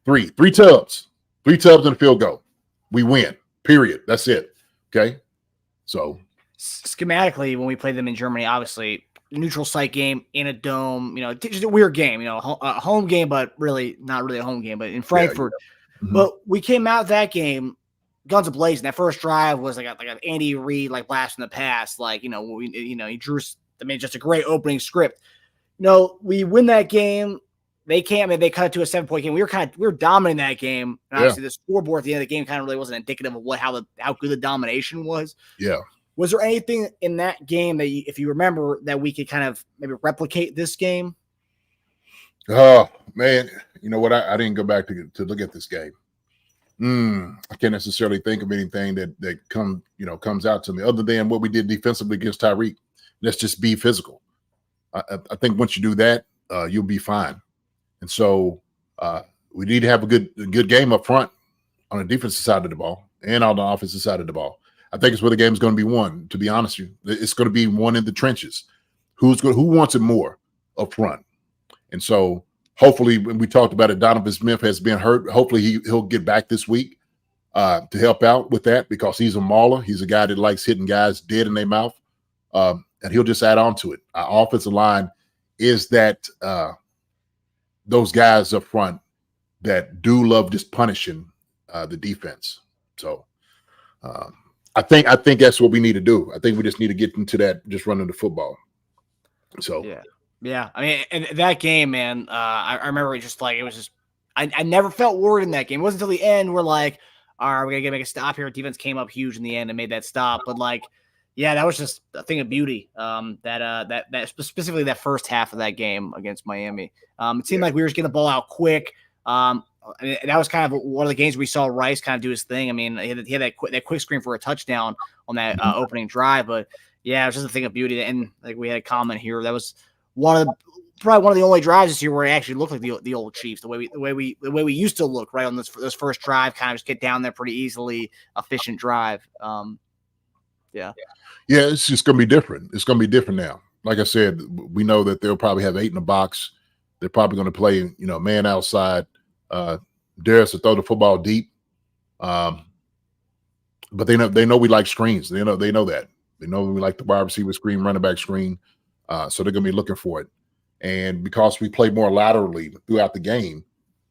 Three tubs and a field goal. We win, period. That's it. Okay. So schematically, when we played them in Germany, obviously neutral site game in a dome, just a weird game, a home game, but really not really a home game, but in Frankfurt. Yeah. Mm-hmm. But we came out that game, guns ablazing. That first drive was like an Andy Reid blast in the past. He drew. Just a great opening script. We win that game. They cut it to a 7-point game. We were dominating that game. And obviously, the scoreboard at the end of the game kind of really wasn't indicative of how good the domination was. Yeah. Was there anything in that game that, if you remember, that we could kind of maybe replicate this game? Oh man, you know what? I didn't go back to look at this game. I can't necessarily think of anything that comes out to me other than what we did defensively against Tyreek. Let's just be physical. I think once you do that, you'll be fine. And so we need to have a good game up front on the defensive side of the ball and on the offensive side of the ball. I think it's where the game's going to be won, to be honest with you. It's going to be won in the trenches. Who wants it more up front? And so hopefully, when we talked about it, Donovan Smith has been hurt. Hopefully he'll get back this week to help out with that, because he's a mauler. He's a guy that likes hitting guys dead in their mouth. And he'll just add on to it. Our offensive line is that those guys up front that do love just punishing the defense. So I think that's what we need to do. I think we just need to get into that, just running the football. So yeah. I mean, and that game, man, I remember it was just I never felt worried in that game. It wasn't until the end where like, all right, we're gonna make a stop here. Defense came up huge in the end and made that stop. But like, yeah, that was just a thing of beauty. That specifically that first half of that game against Miami. It seemed like we were just getting the ball out quick. I mean, that was kind of one of the games we saw Rice kind of do his thing. I mean, he had that quick screen for a touchdown on that opening drive. But yeah, it was just a thing of beauty. And like we had a comment here, that was probably one of the only drives this year where it actually looked like the old Chiefs, the way we used to look, right, on this first drive, kind of just get down there pretty easily, efficient drive. Yeah, it's just going to be different. It's going to be different now. Like I said, we know that they'll probably have 8 in the box. They're probably going to play, man outside. Darius to throw the football deep. But they know we like screens. They know that. They know we like the wide receiver screen, running back screen. So they're going to be looking for it. And because we play more laterally throughout the game,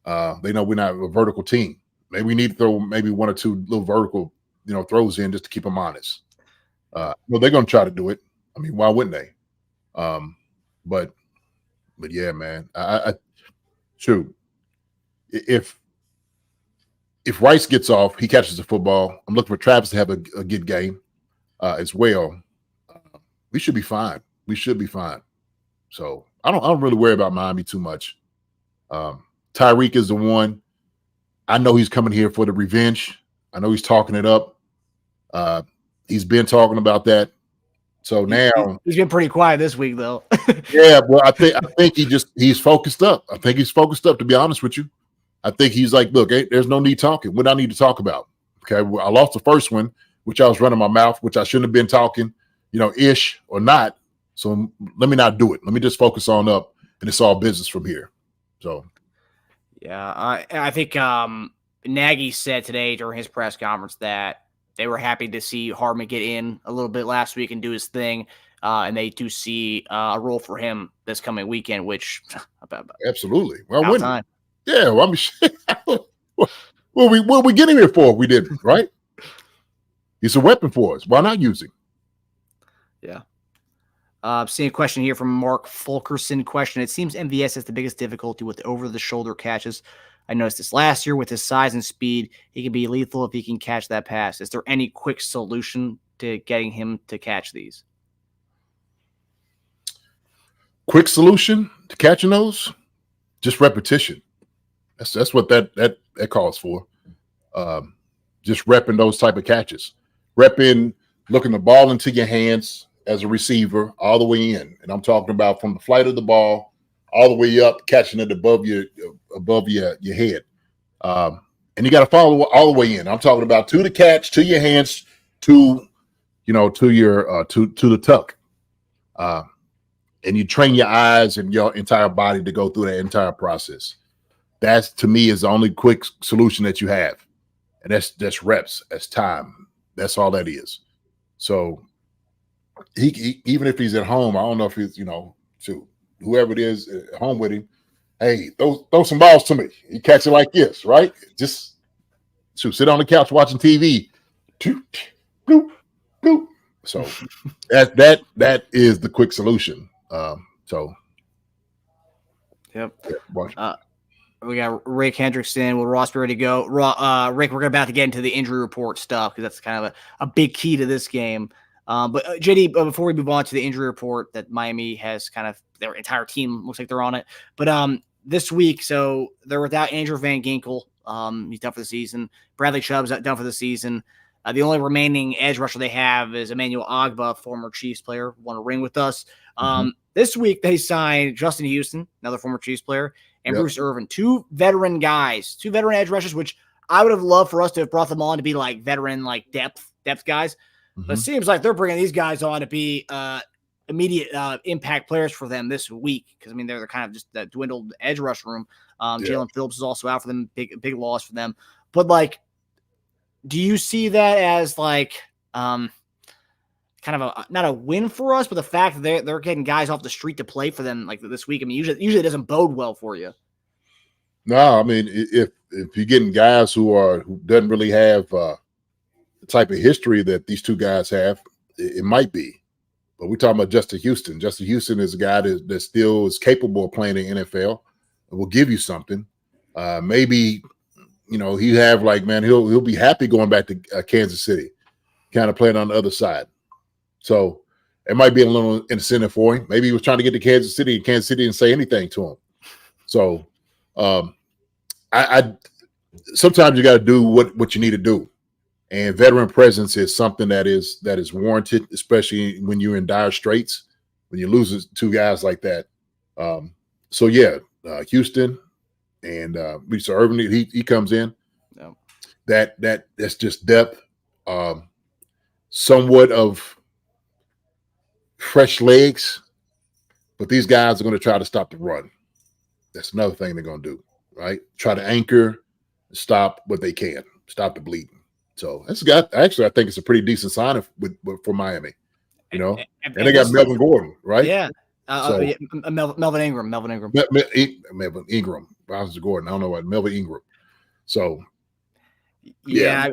they know we're not a vertical team. Maybe we need to throw maybe 1 or 2 little vertical, throws in just to keep them honest. Well, they're going to try to do it. I mean, why wouldn't they? But yeah, man, shoot. If Rice gets off, he catches the football. I'm looking for Travis to have a good game as well. We should be fine. We should be fine. So I don't really worry about Miami too much. Tyreek is the one. I know he's coming here for the revenge. I know he's talking it up. He's been talking about that. So now he's been pretty quiet this week, though. Yeah, well, I think he's focused up. I think he's focused up, to be honest with you. I think he's like, look, there's no need talking. What I need to talk about? Okay, well, I lost the first one, which I was running my mouth, which I shouldn't have been talking, ish or not. So let me not do it. Let me just focus on up, and it's all business from here. So, yeah, I think Nagy said today during his press conference that they were happy to see Hardman get in a little bit last week and do his thing, and they do see a role for him this coming weekend, which absolutely. Well, wouldn't time. Yeah, well, I mean, what we getting here for? We didn't, right? He's a weapon for us. Why not use him? Yeah. Seeing a question here from Mark Fulkerson. Question: it seems MVS has the biggest difficulty with over-the-shoulder catches. I noticed this last year with his size and speed. He can be lethal if he can catch that pass. Is there any quick solution to getting him to catch these? Quick solution to catching those? Just repetition. That's what that calls for. Just repping those type of catches. Repping, looking the ball into your hands as a receiver all the way in. And I'm talking about from the flight of the ball all the way up, catching it above your head. And you got to follow all the way in. I'm talking about to the catch, to your hands, to the tuck. And you train your eyes and your entire body to go through that entire process. That's, to me, is the only quick solution that you have. And that's reps, that's time. That's all that is. So he even if he's at home, I don't know if he's, to whoever it is at home with him, hey, throw some balls to me. He catch it like this, right? Just sit on the couch watching TV. Doop, doop, doop. So that is the quick solution. Yep. We got Rick Hendrickson. Will Ross be ready to go? Rick, we're about to get into the injury report stuff because that's kind of a big key to this game. But JD, before we move on to the injury report that Miami has kind of their entire team looks like they're on it. But this week, so they're without Andrew Van Ginkel. He's done for the season. Bradley Chubb's done for the season. The only remaining edge rusher they have is Emmanuel Ogbah, former Chiefs player, won a ring with us. This week they signed Justin Houston, another former Chiefs player, and Yep. Bruce Irvin, two veteran guys, two veteran edge rushers, which I would have loved for us to have brought them on to be like veteran, like depth guys. But it seems like they're bringing these guys on to be immediate impact players for them this week, because I mean they're kind of just that dwindled edge rush room. Jalen Phillips is also out for them, big loss for them. But like, do you see that as like kind of a not a win for us, but the fact that they're getting guys off the street to play for them like this week? I mean, usually it doesn't bode well for you. No, I mean, if you're getting guys who doesn't really have the type of history that these two guys have, it might be. But we're talking about Justin Houston. Justin Houston is a guy that still is capable of playing in the NFL. It will give you something. Maybe, he have like, man, he'll be happy going back to Kansas City, kind of playing on the other side. So it might be a little incentive for him. Maybe he was trying to get to Kansas City, and Kansas City didn't say anything to him. So I sometimes you got to do what you need to do. And veteran presence is something that is warranted, especially when you're in dire straits, when you lose two guys like that. Houston and Lisa Irvin, he comes in. No. That's just depth, somewhat of fresh legs, but these guys are going to try to stop the run. That's another thing they're going to do, right? Try to anchor, stop what they can, stop the bleeding. So I think it's a pretty decent sign for Miami, and they got Melvin Gordon, right? Yeah. Melvin Ingram. Melvin Ingram. Bowser Gordon. I don't know what Melvin Ingram. So yeah.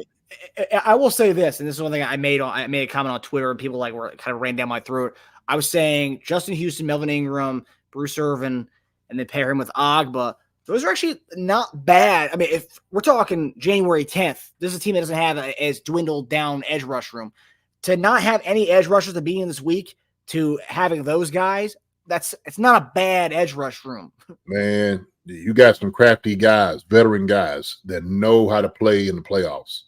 I will say this, and this is one thing I made a comment on Twitter, and people were kind of ran down my throat. I was saying Justin Houston, Melvin Ingram, Bruce Irvin, and then pair him with Agba. Those are actually not bad. I mean, if we're talking January 10th, this is a team that doesn't have as dwindled down edge rush room. To not have any edge rushers to be in this week, to having those guys, it's not a bad edge rush room. Man, you got some crafty guys, veteran guys that know how to play in the playoffs.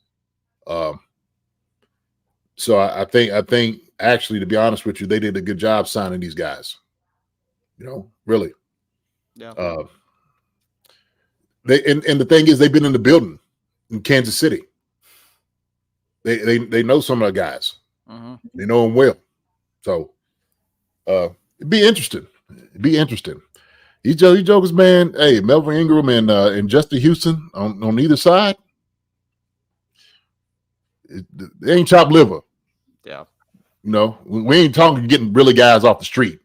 So I think actually, to be honest with you, they did a good job signing these guys. Really. Yeah. And the thing is, they've been in the building in Kansas City. They know some of the guys. They know them well. So it'd be interesting. These jokers, man. Hey, Melvin Ingram and Justin Houston on either side. They ain't chopped liver. Yeah. We ain't talking getting really guys off the street,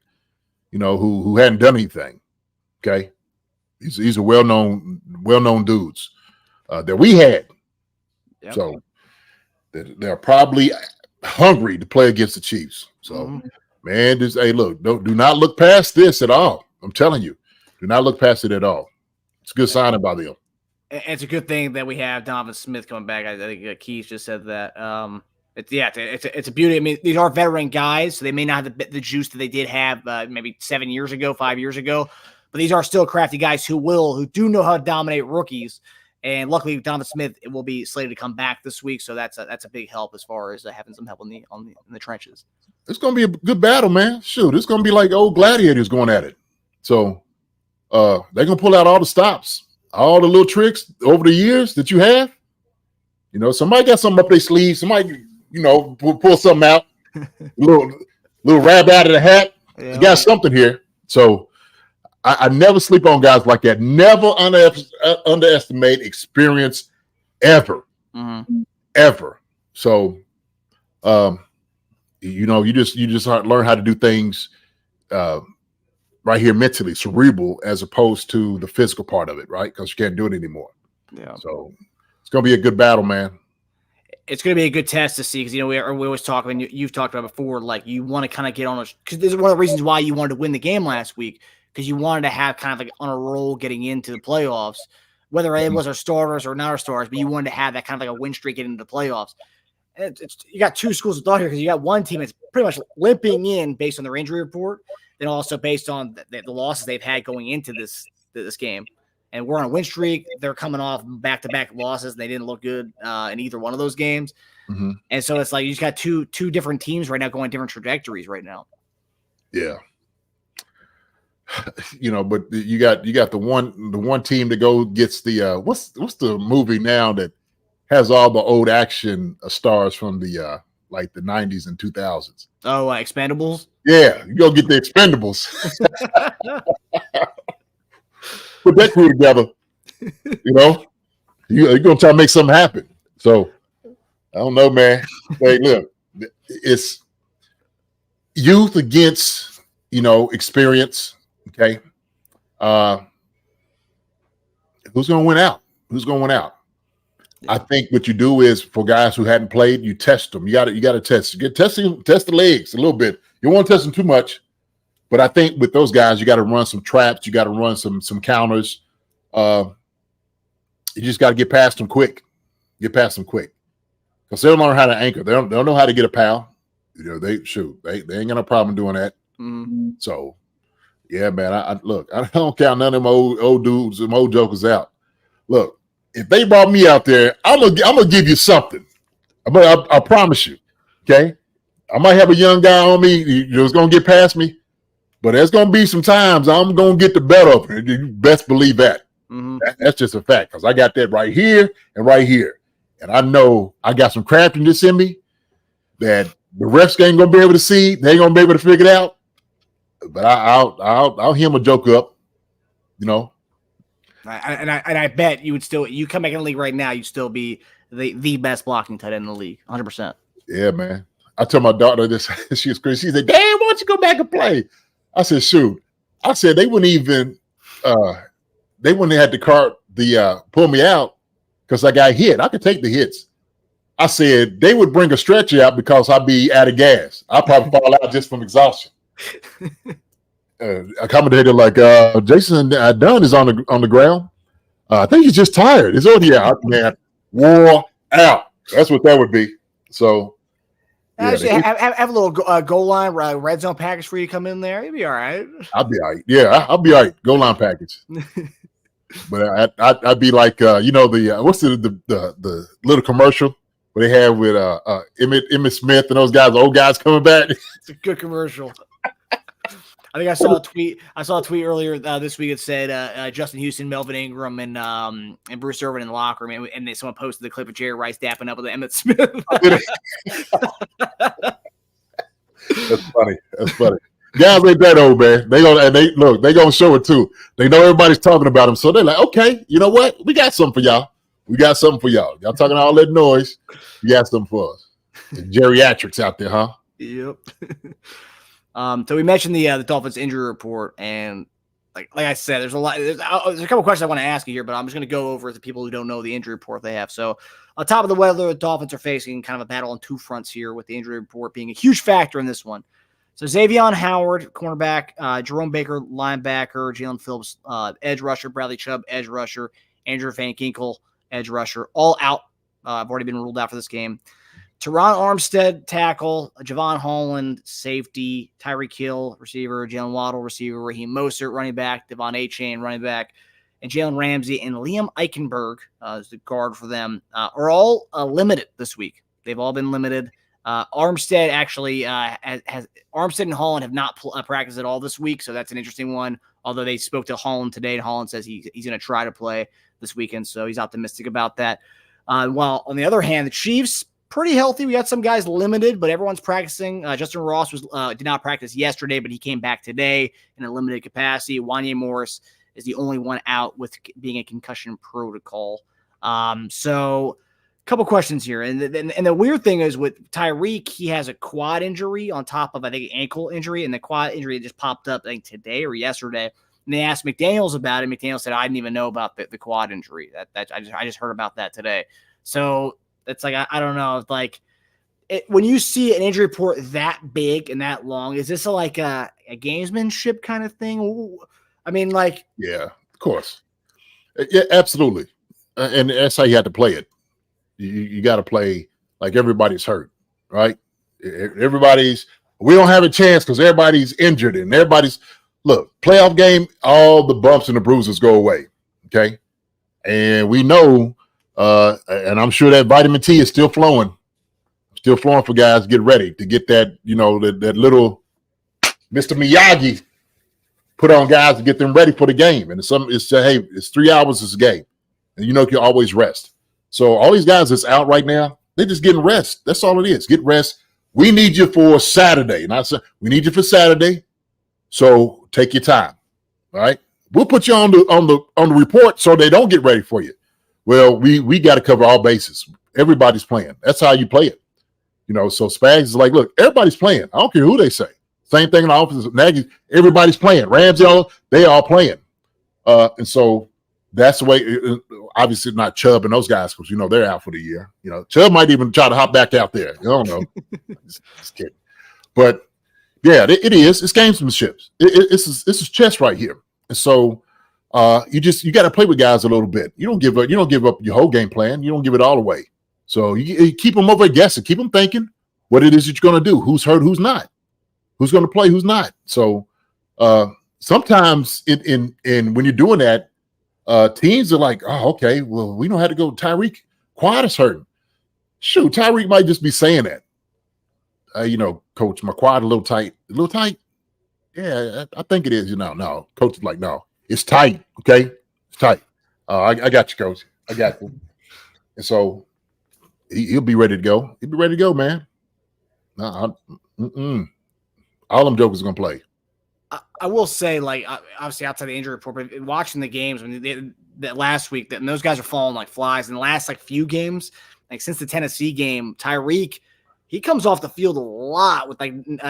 who hadn't done anything. Okay. These are well-known dudes that we had. Yep. So they're probably hungry to play against the Chiefs. So, man, look, do not look past this at all. I'm telling you, do not look past it at all. It's a good signing by them. It's a good thing that we have Donovan Smith coming back. I think Keith just said that. It's a beauty. I mean, these are veteran guys, so they may not have the juice that they did have maybe 5 years ago. But these are still crafty guys who do know how to dominate rookies. And luckily, Donovan Smith will be slated to come back this week, so that's a big help as far as having some help in the trenches. It's going to be a good battle, man. Shoot, it's going to be like old gladiators going at it. So they're going to pull out all the stops, all the little tricks over the years that you have. Somebody got something up their sleeve. Somebody, pull something out, little rabbit out of the hat. Yeah. You got something here. So I never sleep on guys like that. Never underestimate experience ever. Ever. So, you just learn how to do things right here mentally, cerebral, as opposed to the physical part of it, right? Because you can't do it anymore. Yeah. So it's going to be a good battle, man. It's going to be a good test to see because, we always talk, and you've talked about before, like you want to kind of get on because this is one of the reasons why you wanted to win the game last week, because you wanted to have kind of like on a roll getting into the playoffs, whether it was our starters or not our starters, but you wanted to have that kind of like a win streak getting into the playoffs. And you got two schools of thought here because you got one team that's pretty much limping in based on their injury report, then also based on the losses they've had going into this game. And we're on a win streak. They're coming off back-to-back losses. And they didn't look good in either one of those games. And so it's like you just got two different teams right now going different trajectories right now. Yeah. but you got the one team that gets the what's the movie now that has all the old action stars from the like the 90s and 2000s. Oh, Expendables. Yeah, you go get the Expendables. Put that crew together. You're gonna try to make something happen. So I don't know, man. Hey, look, it's youth against experience. Okay, who's gonna win out? I think what you do is for guys who hadn't played, you test them. You got to test. Test the legs a little bit. You won't test them too much, but I think with those guys, you got to run some traps. You got to run some counters. You just got to get past them quick. Because they don't know how to anchor. They don't know how to get a pal. They ain't got no problem doing that. Mm-hmm. So, yeah, man. I don't count none of them old dudes, them old jokers out. Look. If they brought me out there, I'm gonna give you something. I promise you. Okay, I might have a young guy on me who's gonna get past me, but there's gonna be some times I'm gonna get the better of it. You best believe that. Mm-hmm. That's just a fact because I got that right here and right here, and I know I got some craftiness in me that the refs ain't gonna be able to see. They ain't gonna be able to figure it out. But I'll hem a joke up, And I bet you come back in the league right now, you'd still be the best blocking tight end in the league, 100%. Yeah, man. I told my daughter this. She was crazy. She said, "Dad, why don't you go back and play?" I said, "Shoot." I said they wouldn't have to pull me out because I got hit. I could take the hits. I said they would bring a stretcher out because I'd be out of gas. I'd probably fall out just from exhaustion. Accommodated like Jason Dunn is on the ground. I think he's just tired. It's already out, man. Wore out. That's what that would be. So, actually, have a little goal line red zone package for you to come in there. You'll be all right. I'll be all right. Yeah, I'll be all right. Goal line package. But I'd be like what's the little commercial where they have with Emmitt Smith and those guys, old guys coming back. It's a good commercial. I think I saw a tweet. Earlier this week. It said Justin Houston, Melvin Ingram, and Bruce Irvin in the locker room, and someone posted the clip of Jerry Rice dapping up with Emmitt Smith. That's funny. Guys ain't that old, man. They gonna show it too. They know everybody's talking about them, so they're like, okay, you know what? We got something for y'all. Y'all talking all that noise. We got something for us. The geriatrics out there, huh? Yep. So we mentioned the Dolphins injury report, and like I said, there's a couple questions I want to ask you here, but I'm just going to go over the people who don't know the injury report they have. So on top of the weather, the Dolphins are facing kind of a battle on two fronts here, with the injury report being a huge factor in this one. So Xavier Howard, cornerback, Jerome Baker, linebacker, Jalen Phillips, edge rusher, Bradley Chubb, edge rusher, Andrew Van Ginkel, edge rusher, all out. Have already been ruled out for this game. Teron Armstead, tackle, Javon Holland, safety, Tyreek Hill, receiver, Jalen Waddle, receiver, Raheem Mostert, running back, Devon Achane, running back, and Jalen Ramsey and Liam Eichenberg is the guard for them, are all limited this week. They've all been limited. Armstead actually Armstead and Holland have not practiced at all this week, so that's an interesting one. Although they spoke to Holland today, and Holland says he's going to try to play this weekend, so he's optimistic about that. While on the other hand, the Chiefs, pretty healthy. We got some guys limited, but everyone's practicing. Justin Ross did not practice yesterday, but he came back today in a limited capacity. Wanya Morris is the only one out with being a concussion protocol. So a couple questions here. And the weird thing is with Tyreek, he has a quad injury on top of, I think, an ankle injury, and the quad injury just popped up, I think, today or yesterday. And they asked McDaniels about it. McDaniels said, I didn't even know about the quad injury. I just heard about that today. So it's like, I don't know. It's like when you see an injury report that big and that long, is this like a gamesmanship kind of thing? I mean, like, yeah, of course. Yeah, absolutely. And that's how you have to play it. You got to play like everybody's hurt, right? We don't have a chance because everybody's injured and look, playoff game, all the bumps and the bruises go away. Okay. And we know, and I'm sure that vitamin T is still flowing for guys to get ready to get that, that little Mr. Miyagi put on guys to get them ready for the game. And hey, it's 3 hours is a game. And you can always rest. So all these guys that's out right now, they're just getting rest. That's all it is. Get rest. We need you for Saturday. And I said, we need you for Saturday. So take your time. All right. We'll put you on the report so they don't get ready for you. Well, we got to cover all bases. Everybody's playing. That's how you play it. So Spags is like, look, everybody's playing. I don't care who they say. Same thing in the office. Nagy, everybody's playing. Ramsey, they all playing. And so that's the way, obviously not Chubb and those guys, because, they're out for the year. Chubb might even try to hop back out there. I don't know. Just kidding. But, yeah, it is. It's gamesmanship. This is chess right here. And so you got to play with guys a little bit. You don't give up your whole game plan. You don't give it all away. So you keep them over guessing. Keep them thinking what it is that you're going to do. Who's hurt, who's not. Who's going to play, who's not. So sometimes in when you're doing that, teams are like, oh, okay, well, we know how to go. Tyreek quad is hurting. Shoot, Tyreek might just be saying that. Coach, my quad a little tight. A little tight? Yeah, I think it is. No. Coach is like, no, it's tight, okay? It's tight. I got you, Coach. I got you. And so he'll be ready to go. He'll be ready to go, man. No, all them jokers are going to play. I will say, like, obviously outside the injury report, but watching the games, that last week, that those guys are falling like flies. In the last, few games, since the Tennessee game, Tyreek, he comes off the field a lot with,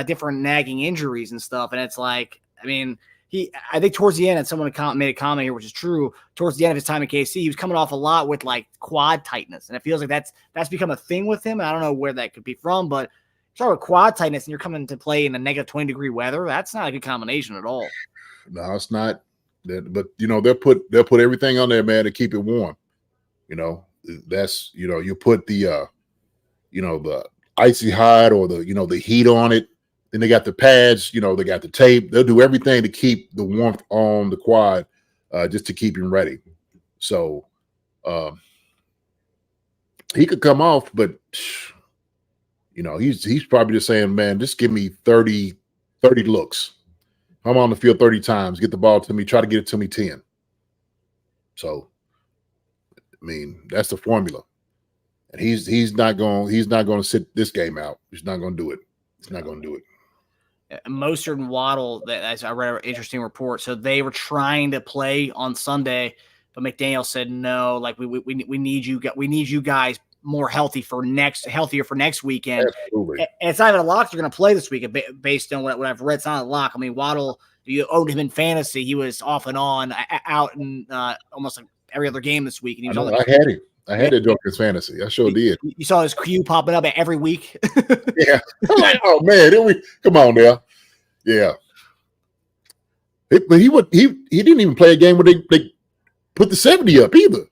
different nagging injuries and stuff. And it's like, I think towards the end, and someone made a comment here, which is true, towards the end of his time in KC, he was coming off a lot with, quad tightness. And it feels like that's become a thing with him. I don't know where that could be from, but start with quad tightness and you're coming to play in a negative 20-degree weather. That's not a good combination at all. No, it's not. But they'll put everything on there, man, to keep it warm. That's you put the the icy hot or the heat on it. Then they got the pads. They got the tape. They'll do everything to keep the warmth on the quad, just to keep him ready. So he could come off, but. He's probably just saying, man, just give me 30 looks. I'm on the field 30 times. Get the ball to me. Try to get it to me 10. So, that's the formula. And he's not going to sit this game out. He's not going to do it. He's not going to do it. Mostert and Waddle, as I read an interesting report. So they were trying to play on Sunday, but McDaniel said no. We need you guys more healthier for next weekend. Absolutely. And it's not even a lock they're going to play this weekend based on what I've read. It's not a lock. Waddle, you owned him in fantasy. He was off and on out in almost every other game this week. And he was I had him. I had that Joker's fantasy. I sure did. You saw his queue popping up every week. Yeah. I'm like, oh man, come on now. Yeah. But he didn't even play a game where they put the 70 up either.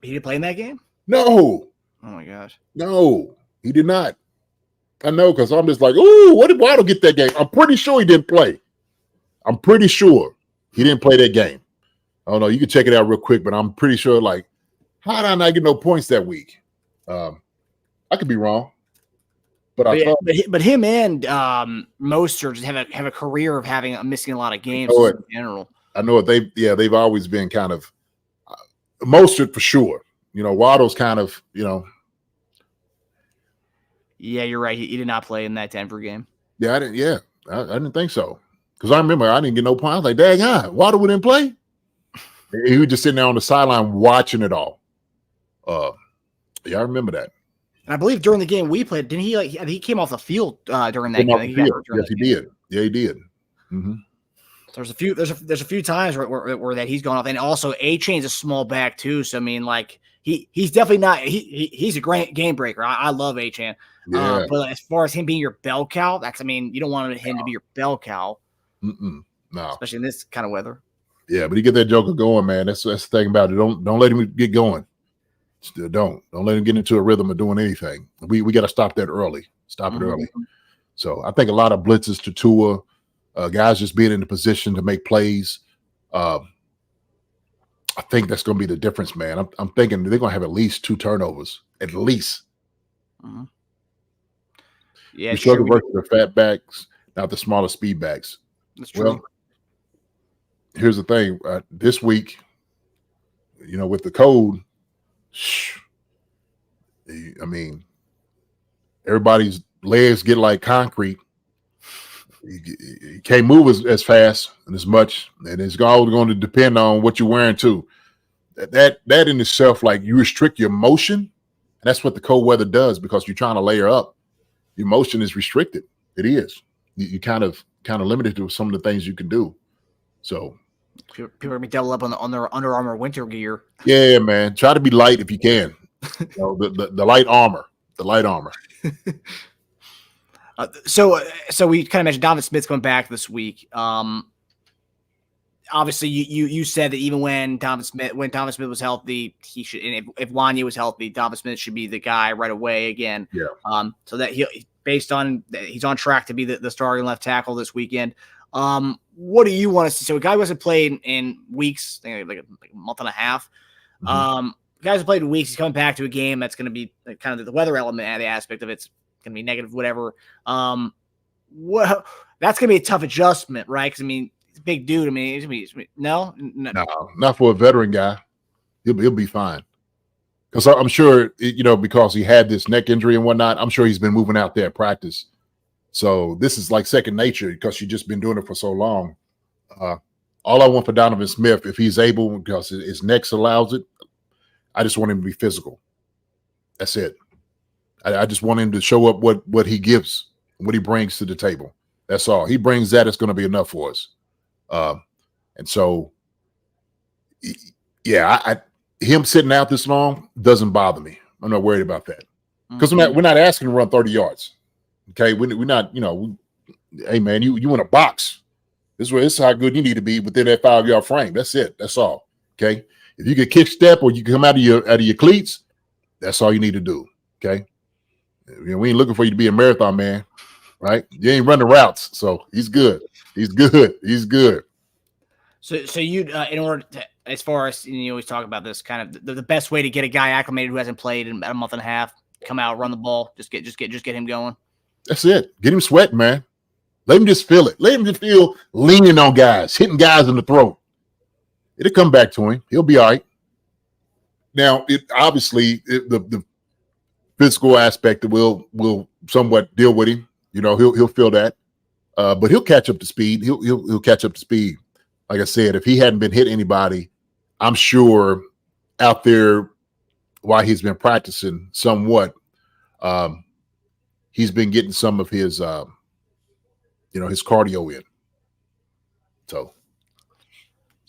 He didn't play in that game? No. Oh my gosh. No, he did not. I know, because I'm just like, ooh, what did Waddle get that game? I'm pretty sure he didn't play. I'm pretty sure he didn't play that game. I don't know. You can check it out real quick, but I'm pretty sure, how did I not get no points that week? I could be wrong. But him and Mostert just have a career of missing a lot of games in general. I know it. They've always been kind of Mostert for sure. Waddle's kind of, Yeah, you're right. He did not play in that Denver game. Yeah, I didn't. Yeah, I didn't think so. Because I remember I didn't get no points. I was like, dang, Waddle didn't play. He was just sitting there on the sideline watching it all. Yeah, I remember that. And I believe during the game we played, didn't he? He came off the field during that game. Yes, he did. Yeah, he did. Mm-hmm. There's a few times where that he's gone off, and also A-Chain's a small back too. So he's definitely not. He's a great game breaker. I love A-Chain. Yeah. But as far as him being your bell cow, you don't want him to be your bell cow. No, especially in this kind of weather. Yeah, but he get that joker going, man. That's the thing about it. Don't let him get going. Still don't let him get into a rhythm of doing anything. We got to stop that early. Stop it early. So I think a lot of blitzes to Tua, guys just being in the position to make plays. I think that's going to be the difference, man. I'm thinking they're going to have at least 2 turnovers, at least. Mm-hmm. Yeah, we struggle versus the fat backs, not the smaller speed backs. That's true. Well, here's the thing. This week, with the cold, I mean, everybody's legs get like concrete. You can't move as fast and as much, and it's all going to depend on what you're wearing too. That in itself, like, you restrict your motion, and that's what the cold weather does, because you're trying to layer up. Your motion is restricted. It is. You kind of limited to some of the things you can do. So people are gonna be double up on their Under Armour winter gear. Yeah, man. Try to be light if you can. The light armor. The light armor. So we kind of mentioned Donovan Smith's coming back this week. Obviously, you said that even when Donovan Smith was healthy, he should. And if Wanya was healthy, Donovan Smith should be the guy right away again. Yeah. So that he's on track to be the starting left tackle this weekend. What do you want to see? So a guy who hasn't played in weeks, I think like a month and a half. Mm-hmm. Guys who played in weeks, he's coming back to a game that's going to be kind of the weather element, the aspect of it's going to be negative, whatever. That's going to be a tough adjustment, right? Because I mean, he's a big dude. I mean, no, not for a veteran guy. He'll be fine. Because I'm sure, because he had this neck injury and whatnot, I'm sure he's been moving out there at practice. So this is like second nature, because you've just been doing it for so long. All I want for Donovan Smith, if he's able, because his neck allows it, I just want him to be physical. That's it. I just want him to show up what he gives, what he brings to the table. That's all. He brings that, it's going to be enough for us. And so, yeah, him sitting out this long doesn't bother me. I'm not worried about that, because we're not asking to run 30 yards. Okay, we're not. Hey man, you want a box? This is how good you need to be within that 5-yard frame. That's it. That's all. Okay, if you can kick step or you can come out of your cleats, that's all you need to do. Okay, we ain't looking for you to be a marathon man, right? You ain't running routes, so he's good. He's good. He's good. So you, in order to, as far as you always talk about this, kind of the best way to get a guy acclimated who hasn't played in about a month and a half, come out, run the ball, just get him going. That's it. Get him sweating, man. Let him just feel it. Let him just feel leaning on guys, hitting guys in the throat. It'll come back to him. He'll be all right. Now, the physical aspect will somewhat deal with him. He'll feel that, but he'll catch up to speed. He'll catch up to speed. Like I said, if he hadn't been hit anybody, I'm sure out there while he's been practicing somewhat, he's been getting some of his, his cardio in. So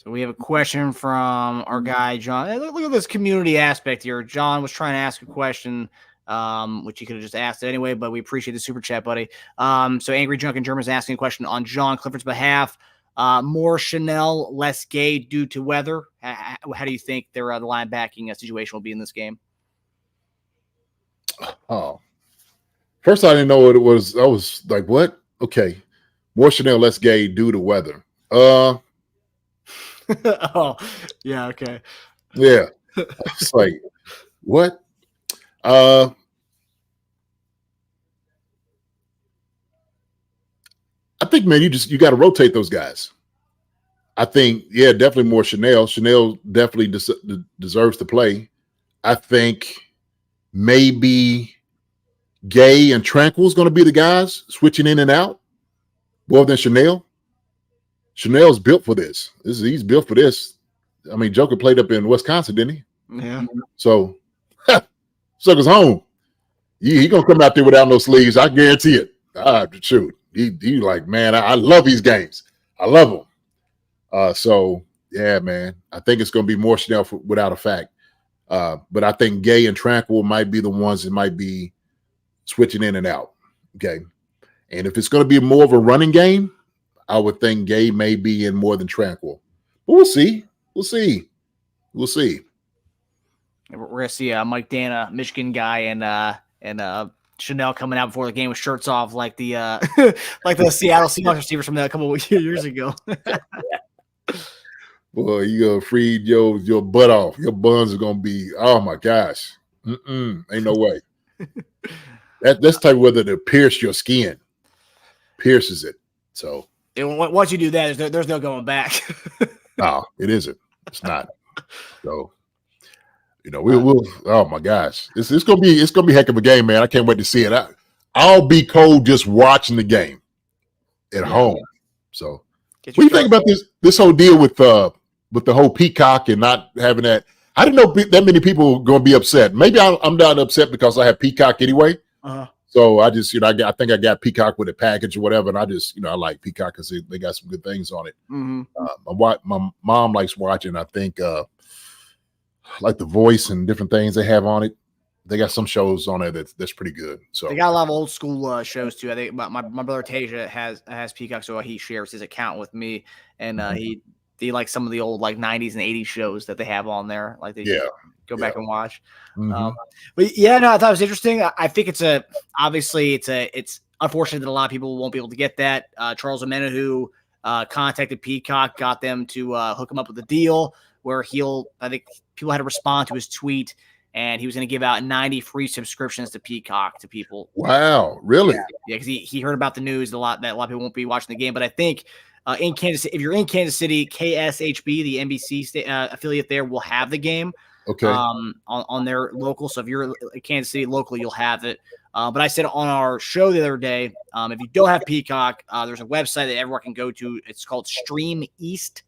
we have a question from our guy, John. Hey, look at this community aspect here. John was trying to ask a question, which he could have just asked it anyway, but we appreciate the super chat, buddy. So Angry Drunken German is asking a question on John Clifford's behalf. More Chanel, less Gay due to weather. How do you think the linebacking situation will be in this game? Oh, first I didn't know what it was. I was like, what? Okay. More Chanel, less Gay due to weather. Oh, yeah, okay. Yeah. It's like, what? I think, man, you got to rotate those guys. I think, yeah, definitely more Chanel. Chanel definitely deserves to play. I think maybe Gay and Tranquil is going to be the guys switching in and out more than Chanel. Chanel's built for this. He's built for this. I mean, Joker played up in Wisconsin, didn't he? Yeah. So, sucker's home. He gonna come out there without no sleeves. I guarantee it. Shoot. He like, man, I love these games. I love them. So yeah, man, I think it's gonna be more Chanel without a fact. But I think Gay and Tranquil might be the ones that might be switching in and out. Okay. And if it's gonna be more of a running game, I would think Gay may be in more than Tranquil. But we'll see. We'll see. We're gonna see Mike Dana, Michigan guy, and Chanel coming out before the game with shirts off, like the like the Seattle Seahawks receivers from a couple of years ago. Boy, you gonna freed your butt off. Your buns are gonna be, oh my gosh. Ain't no way. That's the type of weather to pierce your skin. Pierces it. So Once you do that, there's no going back. No, it isn't. It's not. So, we'll. Oh my gosh, it's gonna be a heck of a game, man. I can't wait to see it. I'll be cold just watching the game at home. So, what do you think about this whole deal with the whole Peacock and not having that? I didn't know that many people were going to be upset. Maybe I'm not upset because I have Peacock anyway. So I just, I think I got Peacock with a package or whatever, and I just, I like Peacock because they got some good things on it. My mom likes watching. I think like The Voice and different things they have on it. They got some shows on there that's pretty good. So they got a lot of old school shows too. I think my brother Tasia has Peacock, so he shares his account with me, and he likes some of the old like 90s and 80s shows that they have on there. Like they go back and watch. But yeah, no, I thought it was interesting. I think it's unfortunate that a lot of people won't be able to get that. Charles Omena, who contacted Peacock, got them to hook him up with a deal where I think people had to respond to his tweet, and he was going to give out 90 free subscriptions to Peacock to people. Wow, really? Yeah, because he heard about the news that a lot of people won't be watching the game. But I think in Kansas, if you're in Kansas City, KSHB, the NBC affiliate there, will have the game. Okay. On their local. So if you're in Kansas City locally, you'll have it. But I said on our show the other day, if you don't have Peacock, there's a website that everyone can go to. It's called Stream East.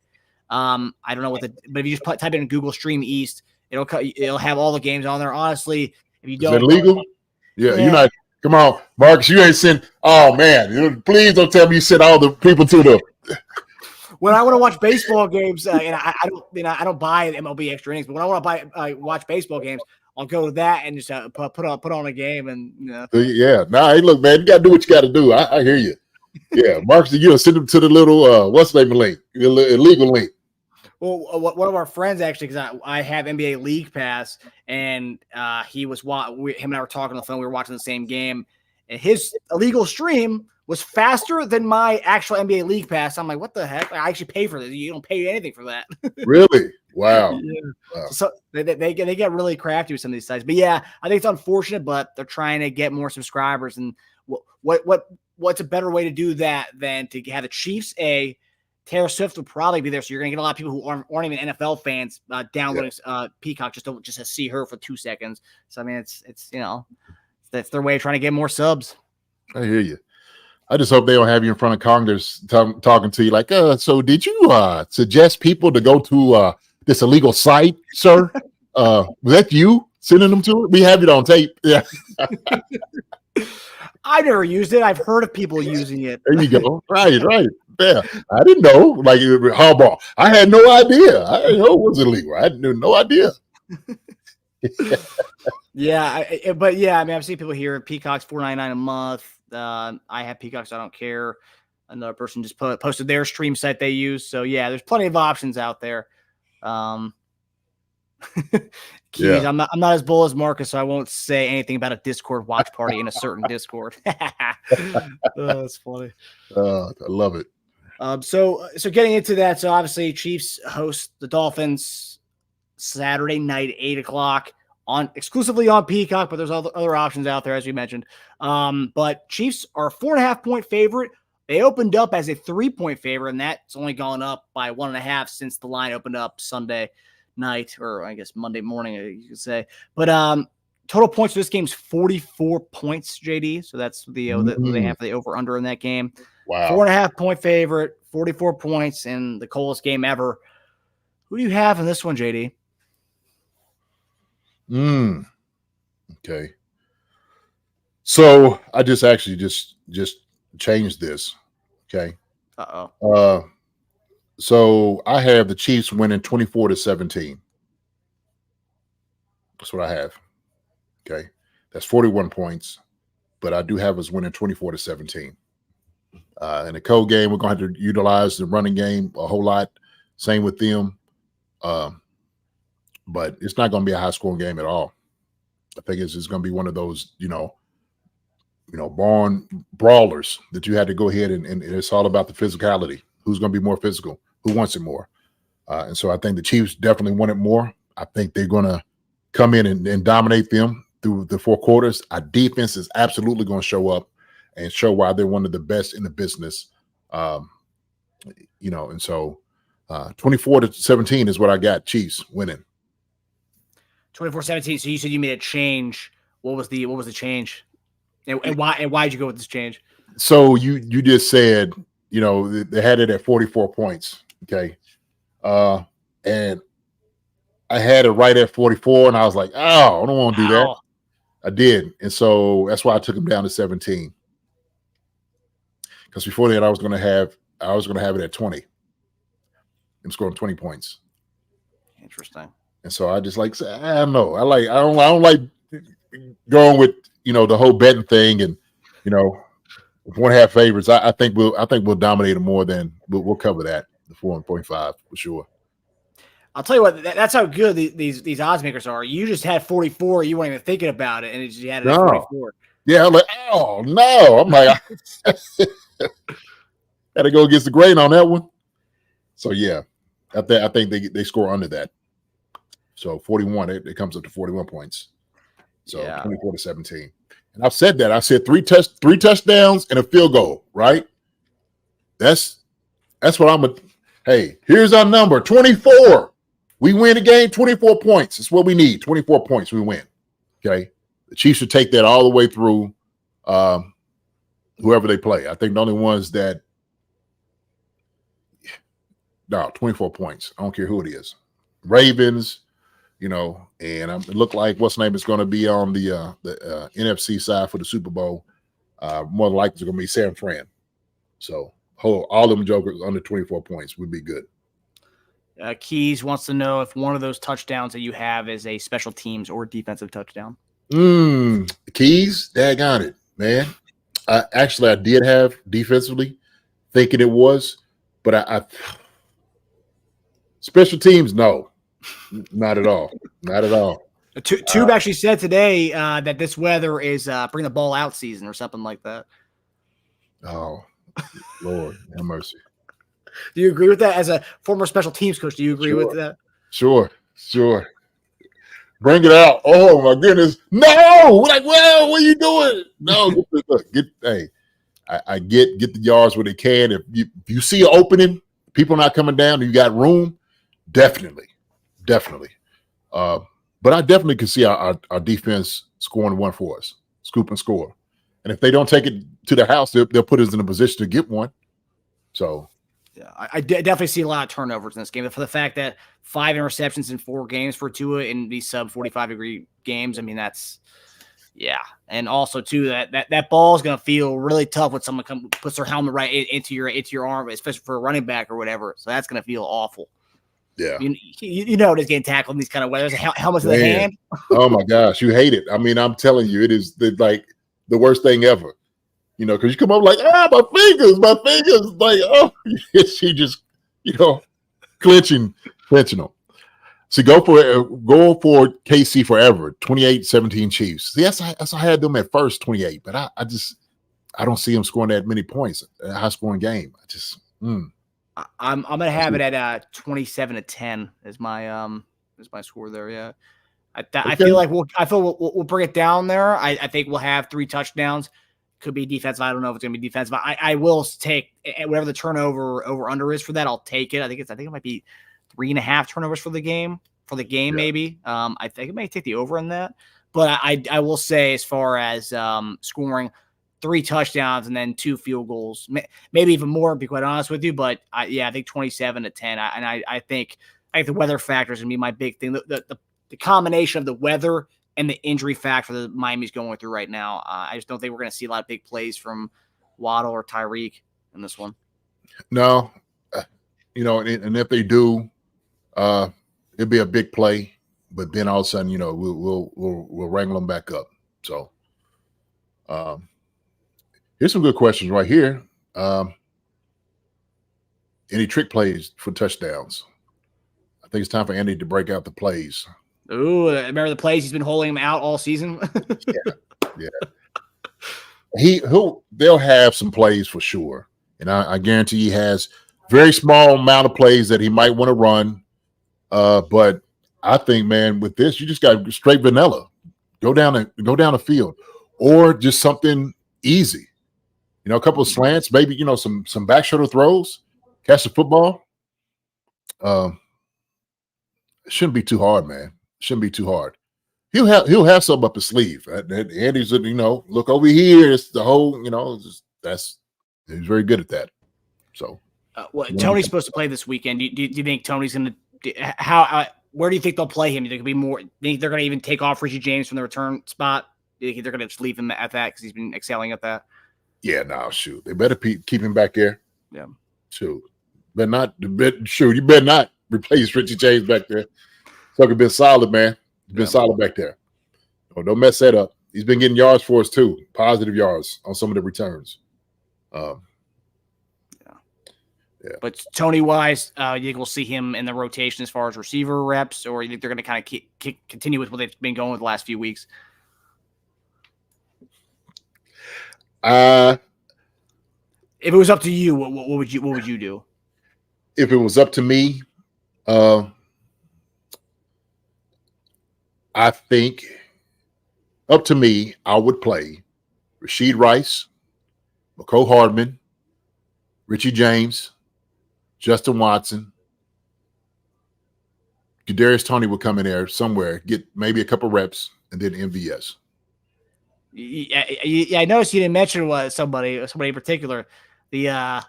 I don't know but if you just type in Google Stream East, it'll have all the games on there. Honestly, if you don't, is that legal? Yeah, you're not. Come on, Marcus, you ain't sent. Oh man, please don't tell me you sent all the people to the. When I want to watch baseball games, and I don't buy MLB extra innings, but when I want to watch baseball games, I'll go to that and just put on a game. And yeah, hey, look, man, you got to do what you got to do. I hear you. Yeah, Marcus, you send them to the little what's the name of link, illegal link. Well, one of our friends actually, because I have NBA League Pass, and him and I were talking on the phone. We were watching the same game, and his illegal stream was faster than my actual NBA League Pass. I'm like, what the heck? I actually pay for this. You don't pay anything for that. Really? Wow. Yeah. Wow. So they get really crafty with some of these sites. But yeah, I think it's unfortunate, but they're trying to get more subscribers. And what's a better way to do that than to have the Chiefs? Taylor Swift will probably be there, so you're going to get a lot of people who aren't even NFL fans downloading Peacock just to see her for 2 seconds. So I mean, it's that's their way of trying to get more subs. I hear you. I just hope they don't have you in front of Congress talking to you like, so did you suggest people to go to this illegal site, sir? Was that you sending them to it? We have it on tape. Yeah. I've never used it. I've heard of people using it. There you go. Right. Yeah. I didn't know. Like Harbaugh. I had no idea. I didn't know it was illegal. I had no idea. Yeah, but yeah, I mean, I've seen people here. Peacock's $4.99 a month. I have Peacock, so I don't care. Another person just posted their stream site they use. So yeah, there's plenty of options out there. Yeah. I'm not as bold as Marcus, so I won't say anything about a Discord watch party in a certain Discord. That's funny. I love it. So getting into that, so obviously Chiefs host the Dolphins Saturday night at 8:00 exclusively on Peacock, but there's other options out there as we mentioned. But Chiefs are a 4.5-point favorite. They opened up as a 3-point favorite, and that's only gone up by 1.5 since the line opened up Sunday night, or I guess Monday morning, you could say. But total points for this game is 44 points, JD. So that's they have the over/under in that game. Wow. 4.5-point favorite, 44 points, and the coldest game ever. Who do you have in this one, JD? Okay. So I just changed this. Okay. So I have the Chiefs winning 24-17. That's what I have. Okay. That's 41 points, but I do have us winning 24-17. In the cold game, we're going to have to utilize the running game a whole lot. Same with them. But it's not going to be a high-scoring game at all. I think it's just going to be one of those, born brawlers that you had to go ahead and it's all about the physicality. Who's going to be more physical? Who wants it more? And so I think the Chiefs definitely want it more. I think they're going to come in and dominate them through the 4 quarters. Our defense is absolutely going to show up and show why they're one of the best in the business. And so 24-17 is what I got. Chiefs winning. 24-17. So you said you made a change. What was the change? And why'd you go with this change? So you just said, they had it at 44 points. Okay. And I had it right at 44, and I was like, oh, I don't want to do that. I did. And so that's why I took him down to 17. Because before that, I was going to have it at 20. I'm scoring 20 points. Interesting. And so I just I don't know. I don't like going with, the whole betting thing and, if one have favorites. I think we'll dominate them more than we'll cover that, the 4.5 for sure. I'll tell you what, that's how good these odds makers are. You just had 44, you weren't even thinking about it, and you had it at 44. Yeah, I'm like, oh no. I'm like, had to go against the grain on that one. So yeah, I think they score under that. So 41, it comes up to 41 points. So 24-17. And I've said that. I said three touchdowns and a field goal, right? That's what I'm a. Hey, here's our number, 24. We win the game, 24 points. That's what we need. 24 points, we win. Okay. The Chiefs should take that all the way through whoever they play. I think the only ones that 24 points. I don't care who it is. Ravens, and it looked like what's name is going to be on the NFC side for the Super Bowl. More than likely it's going to be San Fran. So all them jokers under 24 points would be good. Keys wants to know if one of those touchdowns that you have is a special teams or defensive touchdown. Keys, daggone it, man. I did have defensively, thinking it was, but I special teams, no, not at all, not at all. Tube actually said today that this weather is bring the ball out season or something like that. Oh, Lord, have mercy. Do you agree with that? As a former special teams coach, do you agree with that? Sure. Bring it out. Oh my goodness. No. Like, well, what are you doing? No, I get the yards where they can. If you see an opening, people not coming down, and you got room, definitely. But I definitely can see our defense scoring one for us, scoop and score. And if they don't take it to the house, they'll put us in a position to get one. So. Yeah, I definitely see a lot of turnovers in this game. For the fact that 5 interceptions in 4 games for Tua in these sub 45-degree games, I mean that's and also too that ball is going to feel really tough when someone puts their helmet right into your arm, especially for a running back or whatever. So that's going to feel awful. Yeah, you know it is getting tackled in these kind of weathers. Helmets in the hand. Oh my gosh, you hate it. I mean, I'm telling you, it is the worst thing ever. Because you come up like, my fingers, like, oh, she just, clenching them. So go for KC forever, 28-17 Chiefs. See, that's I had them at first, 28, but I don't see them scoring that many points, a high-scoring game. I'm gonna have it at 27-10 is my score there. Yeah, I feel like we'll bring it down there. I think we'll have 3 touchdowns. Could be defensive. I don't know if it's going to be defensive. I will take whatever the turnover over under is for that. I'll take it. I think it might be 3.5 turnovers for the game maybe. I think it may take the over in that. But I will say as far as scoring 3 touchdowns and then 2 field goals, maybe even more. To be quite honest with you, but I think 27-10. I think the weather factor is going to be my big thing. The combination of the weather and the injury factor that Miami's going through right now. I just don't think we're going to see a lot of big plays from Waddle or Tyreek in this one. No, and if they do, it'll be a big play. But then all of a sudden, we'll wrangle them back up. So, here's some good questions right here. Any trick plays for touchdowns? I think it's time for Andy to break out the plays. Ooh, remember the plays he's been holding him out all season? Yeah. They'll have some plays for sure. And I guarantee he has very small amount of plays that he might want to run. But I think, man, with this, you just got straight vanilla. Go down the field. Or just something easy. A couple of slants, maybe, some back shoulder throws. Catch the football. It shouldn't be too hard, man. Shouldn't be too hard. He'll have something up his sleeve. Andy's, look over here. It's the whole, he's very good at that. So, Tony's supposed to play this weekend. Do you think Tony's going to? Where do you think they'll play him? Do you think it'll be more? Do you think they're going to even take off Richie James from the return spot? Do you think they're going to just leave him at that because he's been excelling at that? Yeah, no, shoot. They better keep him back there. Yeah, shoot. You better not replace Richie James back there. Tucker been solid, man. He's been solid back there. Don't mess that up. He's been getting yards for us too, positive yards on some of the returns. Yeah. But Tony wise, you think we'll see him in the rotation as far as receiver reps, or you think they're going to kind of continue with what they've been going with the last few weeks? If it was up to you, what would you do? If it was up to me, I think up to me, I would play Rashid Rice, McCole Hardman, Richie James, Justin Watson. Kadarius Toney would come in there somewhere, get maybe a couple reps, and then MVS. Yeah, I noticed you didn't mention somebody in particular. The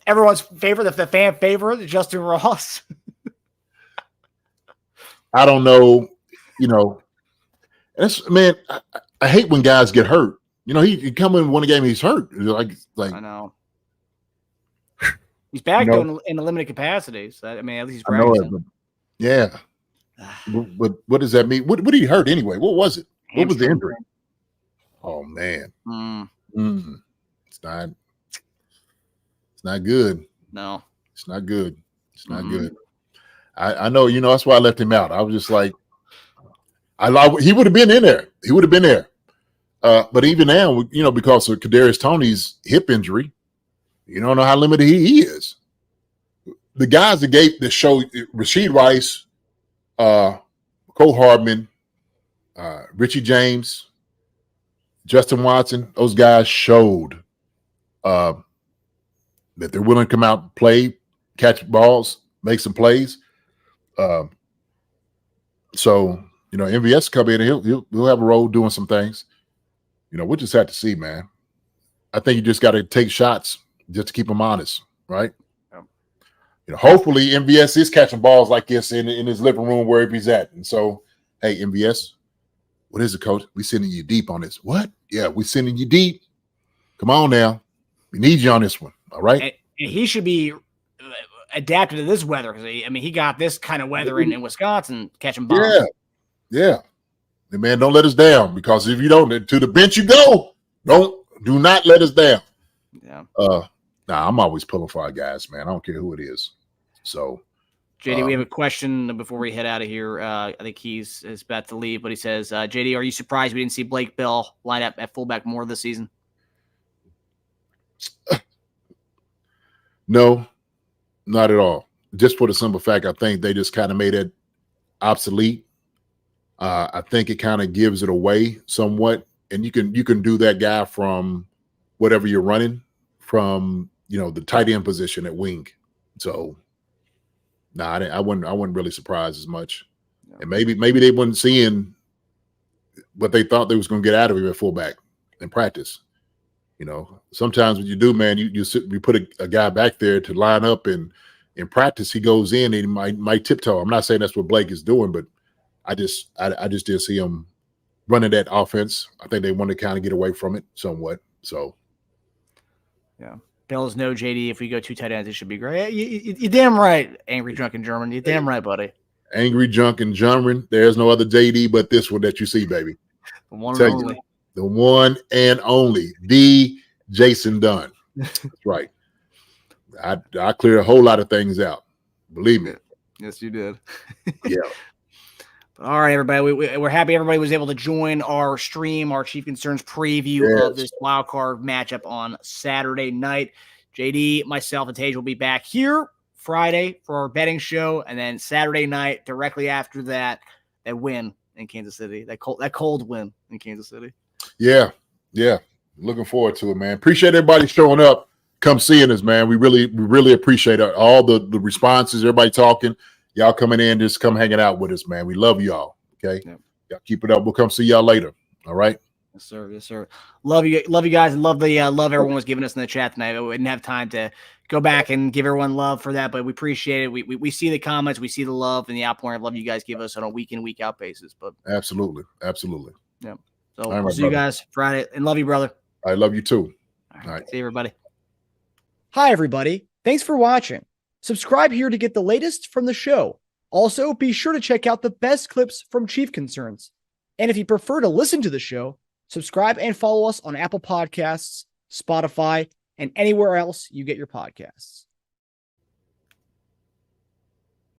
everyone's favorite, the fan favorite, Justin Ross. I don't know, man. I hate when guys get hurt. He come in one game, he's hurt. Like I know. He's back in a limited capacity. So at least he's practicing. Yeah. But what does that mean? What did he hurt anyway? What was it? What was the injury? Oh man. It's not good. No. It's not good. It's not good. I know, that's why I left him out. I was just like, he would have been in there. He would have been there. But even now, because of Kadarius Toney's hip injury, you don't know how limited he is. The guys that showed Rashid Rice, Cole Hardman, Richie James, Justin Watson, those guys showed that they're willing to come out and play, catch balls, make some plays. So MVS come in and he'll have a role doing some things. We'll just have to see, man. I think you just got to take shots just to keep them honest, right? Hopefully MVS is catching balls like this in his living room wherever he's at. And so, hey, MVS, what is it, coach? We sending you deep on this. What? Yeah, we sending you deep. Come on now. We need you on this one. All right. And he should be adapted to this weather because he got this kind of weather in Wisconsin catching bombs. Yeah. And man, don't let us down, because if you don't, to the bench you go. Do not let us down. Yeah. I'm always pulling for our guys, man. I don't care who it is. So, JD, we have a question before we head out of here. I think he's about to leave, but he says, JD, are you surprised we didn't see Blake Bell line up at fullback more this season? No, not at all. Just for the simple fact, I think they just kind of made it obsolete. I think it kind of gives it away somewhat, and you can do that guy from whatever you're running from, the tight end position at wing. So, I wasn't really surprised as much, and maybe they weren't seeing what they thought they was going to get out of him at fullback in practice. Sometimes what you do, man, you put a guy back there to line up, and in practice he goes in and he might tiptoe. I'm not saying that's what Blake is doing, but I just didn't see him running that offense. I think they want to kind of get away from it somewhat. So, yeah. Bell's no JD. If we go two tight ends, it should be great. You're damn right, Angry Drunken German. You're damn right, buddy. Angry Drunken German. There's no other JD but this one that you see, baby. The one and only. The one and only. The Jason Dunn. That's right. I cleared a whole lot of things out. Believe me. Yes, you did. Yeah. All right, everybody. We're happy everybody was able to join our stream, our Chief Concerns preview of this wild card matchup on Saturday night. JD, myself, and Tage will be back here Friday for our betting show, and then Saturday night, directly after that win in Kansas City, that cold win in Kansas City. Yeah. Looking forward to it, man. Appreciate everybody showing up. come seeing us, man. We really appreciate all the responses, everybody talking, y'all coming in, just come hanging out with us, man. We love y'all. Okay. Yep. Y'all keep it up. We'll come see y'all later. All right. Yes, sir. Yes, sir. Love you guys, and love the love everyone was giving us in the chat tonight. We didn't have time to go back and give everyone love for that, but we appreciate it. We see the comments, we see the love and the outpouring of love you guys give us on a week in, week out basis. But absolutely. Yeah. So right, we'll see you guys Friday, and love you, brother. I love you too. All right. See you, everybody. Hi, everybody. Thanks for watching. Subscribe here to get the latest from the show. Also, be sure to check out the best clips from Chief Concerns. And if you prefer to listen to the show, subscribe and follow us on Apple Podcasts, Spotify, and anywhere else you get your podcasts.